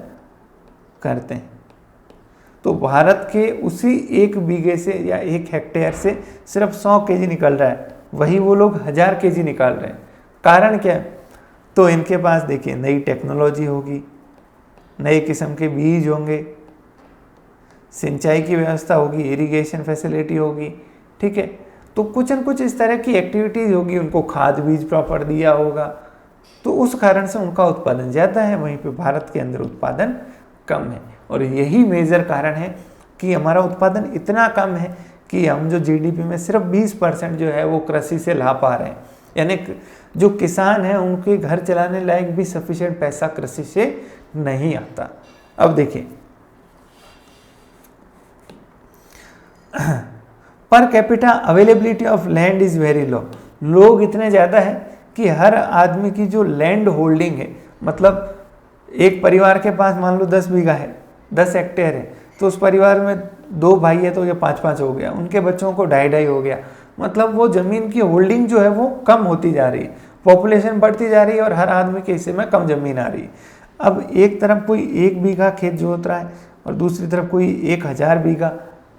करते हैं। तो भारत के उसी 1 बीघे से या 1 हेक्टेयर से सिर्फ 100 केजी निकल रहा है, वही वो लोग 1000 केजी निकाल रहे हैं। कारण क्या है? तो इनके पास देखिए नई टेक्नोलॉजी होगी, नए किस्म के बीज होंगे, सिंचाई की व्यवस्था होगी, इरिगेशन फैसिलिटी होगी, ठीक है। तो कुछ न कुछ इस तरह की एक्टिविटीज़ होगी, उनको खाद बीज प्रॉपर दिया होगा, तो उस कारण से उनका उत्पादन ज़्यादा है, वहीं पे भारत के अंदर उत्पादन कम है। और यही मेजर कारण है कि हमारा उत्पादन इतना कम है कि हम जो जीडीपी में सिर्फ 20% जो है वो कृषि से ला पा रहे हैं। यानी जो किसान हैं उनके घर चलाने लायक भी सफिशिएंट पैसा कृषि से नहीं आता। अब देखिए, per capita availability of land is very low. लोग इतने ज़्यादा है कि हर आदमी की जो लैंड होल्डिंग है, मतलब एक परिवार के पास मान लो 10 बीघा है, 10 हेक्टेयर है, तो उस परिवार में 2 भाई है तो ये 5-5 हो गया, उनके बच्चों को 2.5 हो गया। मतलब वो ज़मीन की होल्डिंग जो है वो कम होती जा रही है, पॉपुलेशन बढ़ती जा रही है और हर आदमी के हिस्से में कम ज़मीन आ रही है। अब एक तरफ कोई 1 बीघा खेत जोत रहा है और दूसरी तरफ कोई 1000 बीघा,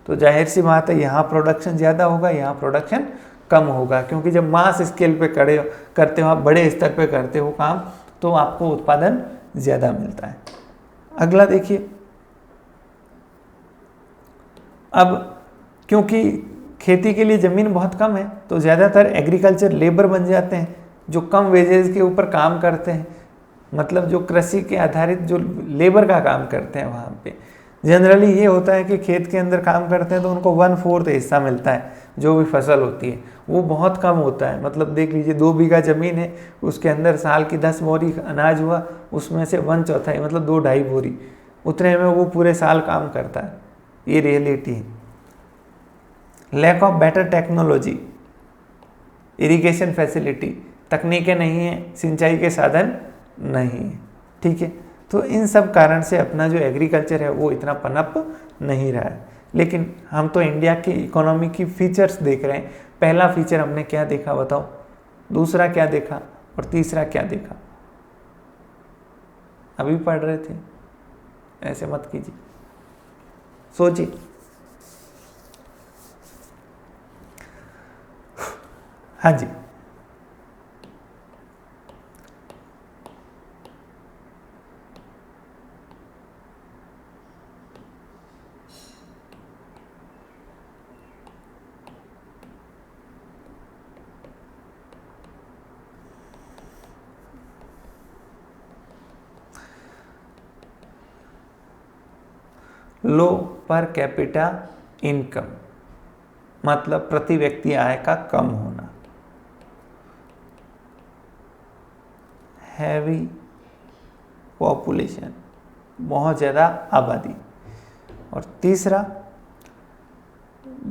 तो जाहिर सी बात है यहाँ प्रोडक्शन ज़्यादा होगा, यहाँ प्रोडक्शन कम होगा, क्योंकि जब मास स्केल पे करते हो आप, बड़े स्तर पे करते हो काम, तो आपको उत्पादन ज़्यादा मिलता है। अगला देखिए, अब क्योंकि खेती के लिए ज़मीन बहुत कम है तो ज़्यादातर एग्रीकल्चर लेबर बन जाते हैं जो कम वेजेस के ऊपर काम करते हैं, मतलब जो कृषि के आधारित जो लेबर का काम करते हैं वहाँ पे जनरली ये होता है कि खेत के अंदर काम करते हैं तो उनको 1/4 हिस्सा मिलता है, जो भी फसल होती है वो बहुत कम होता है। मतलब देख लीजिए 2 बीघा ज़मीन है, उसके अंदर साल की 10 बोरी अनाज हुआ, उसमें से 1/4 मतलब 2-2.5 बोरी, उतने में वो पूरे साल काम करता है। ये रियलिटी है। Lack of better technology, irrigation facility, तकनीकें नहीं है, सिंचाई के साधन नहीं है, ठीक है। तो इन सब कारण से अपना जो एग्रीकल्चर है वो इतना पनप नहीं रहा है। लेकिन हम तो इंडिया की इकोनॉमी की फीचर्स देख रहे हैं। पहला फीचर हमने क्या देखा बताओ, दूसरा क्या देखा और तीसरा क्या देखा? अभी पढ़ रहे थे, ऐसे मत कीजिए, सोचिए। हाँ जी, लो पर कैपिटा इनकम, मतलब प्रति व्यक्ति आय का कम होना। हैवी पॉपुलेशन, बहुत ज़्यादा आबादी। और तीसरा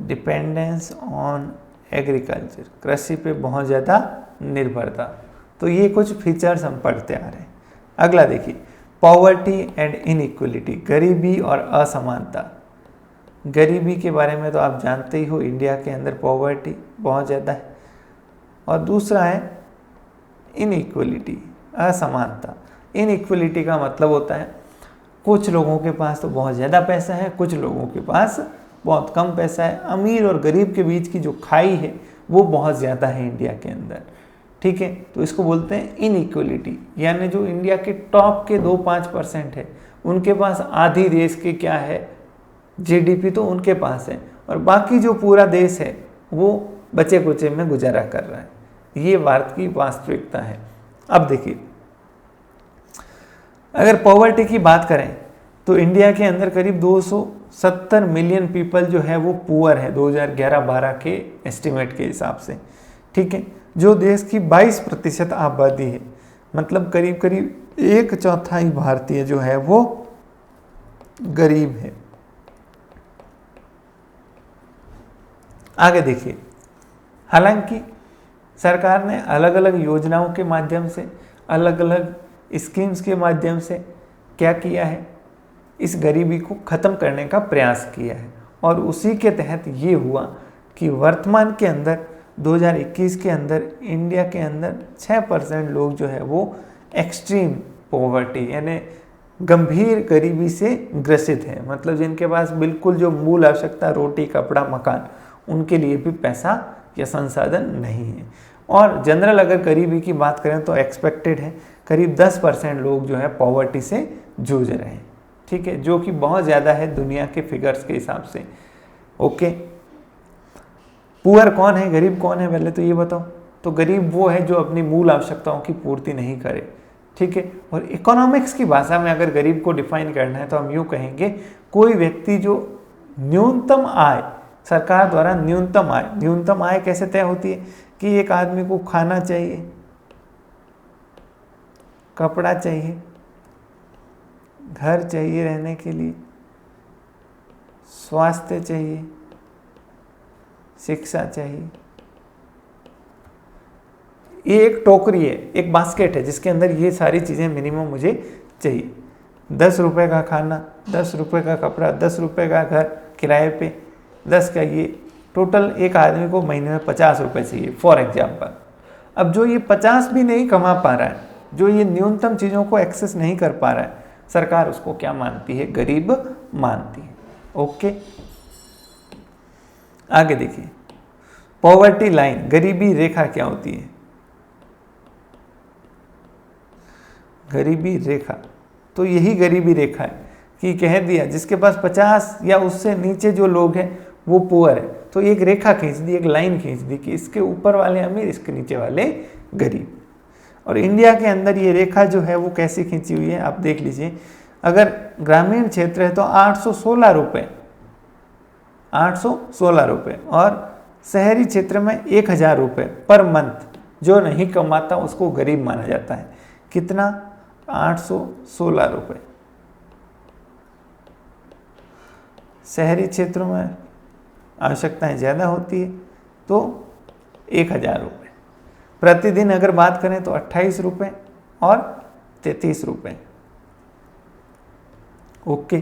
डिपेंडेंस ऑन एग्रीकल्चर, कृषि पे बहुत ज़्यादा निर्भरता। तो ये कुछ फीचर्स हम पढ़ते आ रहे हैं। अगला देखिए, पॉवर्टी एंड इनइक्वलिटी, गरीबी और असमानता। गरीबी के बारे में तो आप जानते ही हो, इंडिया के अंदर पॉवर्टी बहुत ज़्यादा है। और दूसरा है इनइक्वलिटी, असमानता। इनइक्वलिटी का मतलब होता है कुछ लोगों के पास तो बहुत ज़्यादा पैसा है, कुछ लोगों के पास बहुत कम पैसा है। अमीर और गरीब के बीच की जो खाई है वो बहुत ज़्यादा है इंडिया के अंदर, ठीक है। तो इसको बोलते हैं इनइक्वलिटी, यानी जो इंडिया के टॉप के 2-5% है उनके पास आधी देश के क्या है जीडीपी तो उनके पास है, और बाकी जो पूरा देश है वो बचे कुचे में गुजारा कर रहा है। ये भारत की वास्तविकता है। अब देखिए, अगर पॉवर्टी की बात करें तो इंडिया के अंदर करीब 270 मिलियन पीपल जो है वो पुअर है 2011-12 के एस्टिमेट के हिसाब से, ठीक है। जो देश की 22% आबादी है, मतलब करीब करीब 1/4 भारतीय जो है वो गरीब है। आगे देखिए, हालांकि सरकार ने अलग अलग योजनाओं के माध्यम से, अलग अलग स्कीम्स के माध्यम से क्या किया है, इस गरीबी को ख़त्म करने का प्रयास किया है। और उसी के तहत ये हुआ कि वर्तमान के अंदर 2021 के अंदर इंडिया के अंदर 6% लोग जो है वो एक्सट्रीम पॉवर्टी यानी गंभीर गरीबी से ग्रसित है। मतलब जिनके पास बिल्कुल जो मूल आवश्यकता रोटी कपड़ा मकान, उनके लिए भी पैसा या संसाधन नहीं है। और जनरल अगर गरीबी की बात करें तो एक्सपेक्टेड है करीब 10% लोग जो है पॉवर्टी से जूझ रहे हैं, ठीक है, जो कि बहुत ज़्यादा है दुनिया के फिगर्स के हिसाब से। ओके, पुअर कौन है, गरीब कौन है, पहले तो ये बताओ। तो गरीब वो है जो अपनी मूल आवश्यकताओं की पूर्ति नहीं करे, ठीक है। और इकोनॉमिक्स की भाषा में अगर गरीब को डिफाइन करना है तो हम यूँ कहेंगे, कोई व्यक्ति जो न्यूनतम आय, सरकार द्वारा न्यूनतम आय कैसे तय होती है कि एक आदमी को खाना चाहिए, कपड़ा चाहिए, घर चाहिए रहने के लिए, स्वास्थ्य चाहिए, शिक्षा चाहिए। ये एक टोकरी है, एक बास्केट है जिसके अंदर ये सारी चीज़ें मिनिमम मुझे चाहिए। 10 रुपये का खाना, 10 रुपये का कपड़ा, 10 रुपये का घर किराए पे, 10 का ये, टोटल एक आदमी को महीने में 50 रुपये चाहिए फॉर एग्जाम्पल। अब जो ये 50 भी नहीं कमा पा रहा है, जो ये न्यूनतम चीज़ों को एक्सेस नहीं कर पा रहा है, सरकार उसको क्या मानती है, गरीब मानती है। ओके, आगे देखिए, पॉवर्टी लाइन, गरीबी रेखा क्या होती है? गरीबी रेखा, तो यही गरीबी रेखा है कि कह दिया जिसके पास 50 या उससे नीचे जो लोग हैं वो पुअर है, तो एक रेखा खींच दी, एक लाइन खींच दी कि इसके ऊपर वाले अमीर, इसके नीचे वाले गरीब। और इंडिया के अंदर ये रेखा जो है वो कैसी खींची हुई है आप देख लीजिए। अगर ग्रामीण क्षेत्र है तो 816 रुपये, 816 रुपये, और शहरी क्षेत्र में 1000 रुपये पर मंथ। जो नहीं कमाता उसको गरीब माना जाता है। कितना? 816 रुपये। शहरी क्षेत्रों में आवश्यकताएं ज़्यादा होती है तो 1000 रुपये। प्रतिदिन अगर बात करें तो 28 रुपये और 33 रुपये। ओके।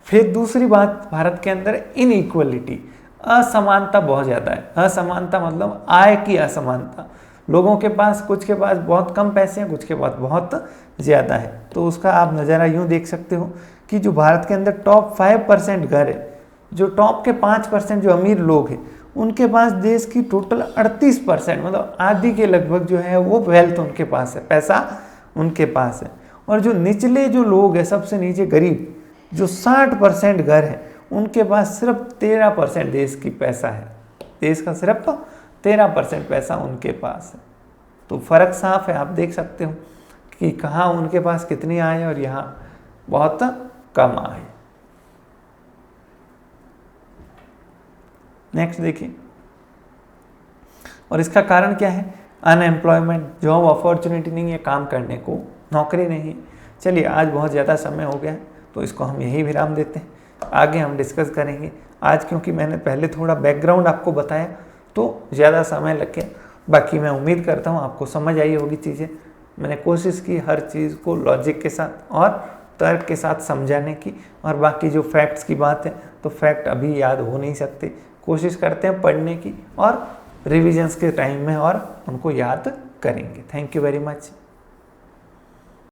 फिर दूसरी बात, भारत के अंदर इनइक्वलिटी, असमानता बहुत ज़्यादा है। असमानता मतलब आय की असमानता। लोगों के पास, कुछ के पास बहुत कम पैसे हैं, कुछ के पास बहुत ज़्यादा है। तो उसका आप नज़ारा यूँ देख सकते हो कि जो भारत के अंदर टॉप 5% घर है, जो टॉप के 5% जो अमीर लोग हैं, उनके पास देश की टोटल 38% मतलब आधी के लगभग जो है वो वेल्थ उनके पास है, पैसा उनके पास है। और जो निचले जो लोग हैं, सबसे नीचे गरीब, जो 60% घर है, उनके पास सिर्फ 13% देश की पैसा है। देश का सिर्फ 13% पैसा उनके पास है। तो फर्क साफ है, आप देख सकते हो कि कहाँ उनके पास कितनी आय है और यहाँ बहुत कम आय। नेक्स्ट देखिए, और इसका कारण क्या है? अनएम्प्लॉयमेंट, जॉब अपॉर्चुनिटी नहीं है, काम करने को नौकरी नहीं है। चलिए, आज बहुत ज़्यादा समय हो गया है तो इसको हम यही विराम देते हैं। आगे हम डिस्कस करेंगे। आज क्योंकि मैंने पहले थोड़ा बैकग्राउंड आपको बताया तो ज़्यादा समय लग गया। बाकी मैं उम्मीद करता हूँ आपको समझ आई होगी चीज़ें। मैंने कोशिश की हर चीज़ को लॉजिक के साथ और तर्क के साथ समझाने की। और बाकी जो फैक्ट्स की बात है तो फैक्ट अभी याद हो नहीं सकते, कोशिश करते हैं पढ़ने की और रिविजन्स के टाइम में और उनको याद करेंगे। Thank you very much.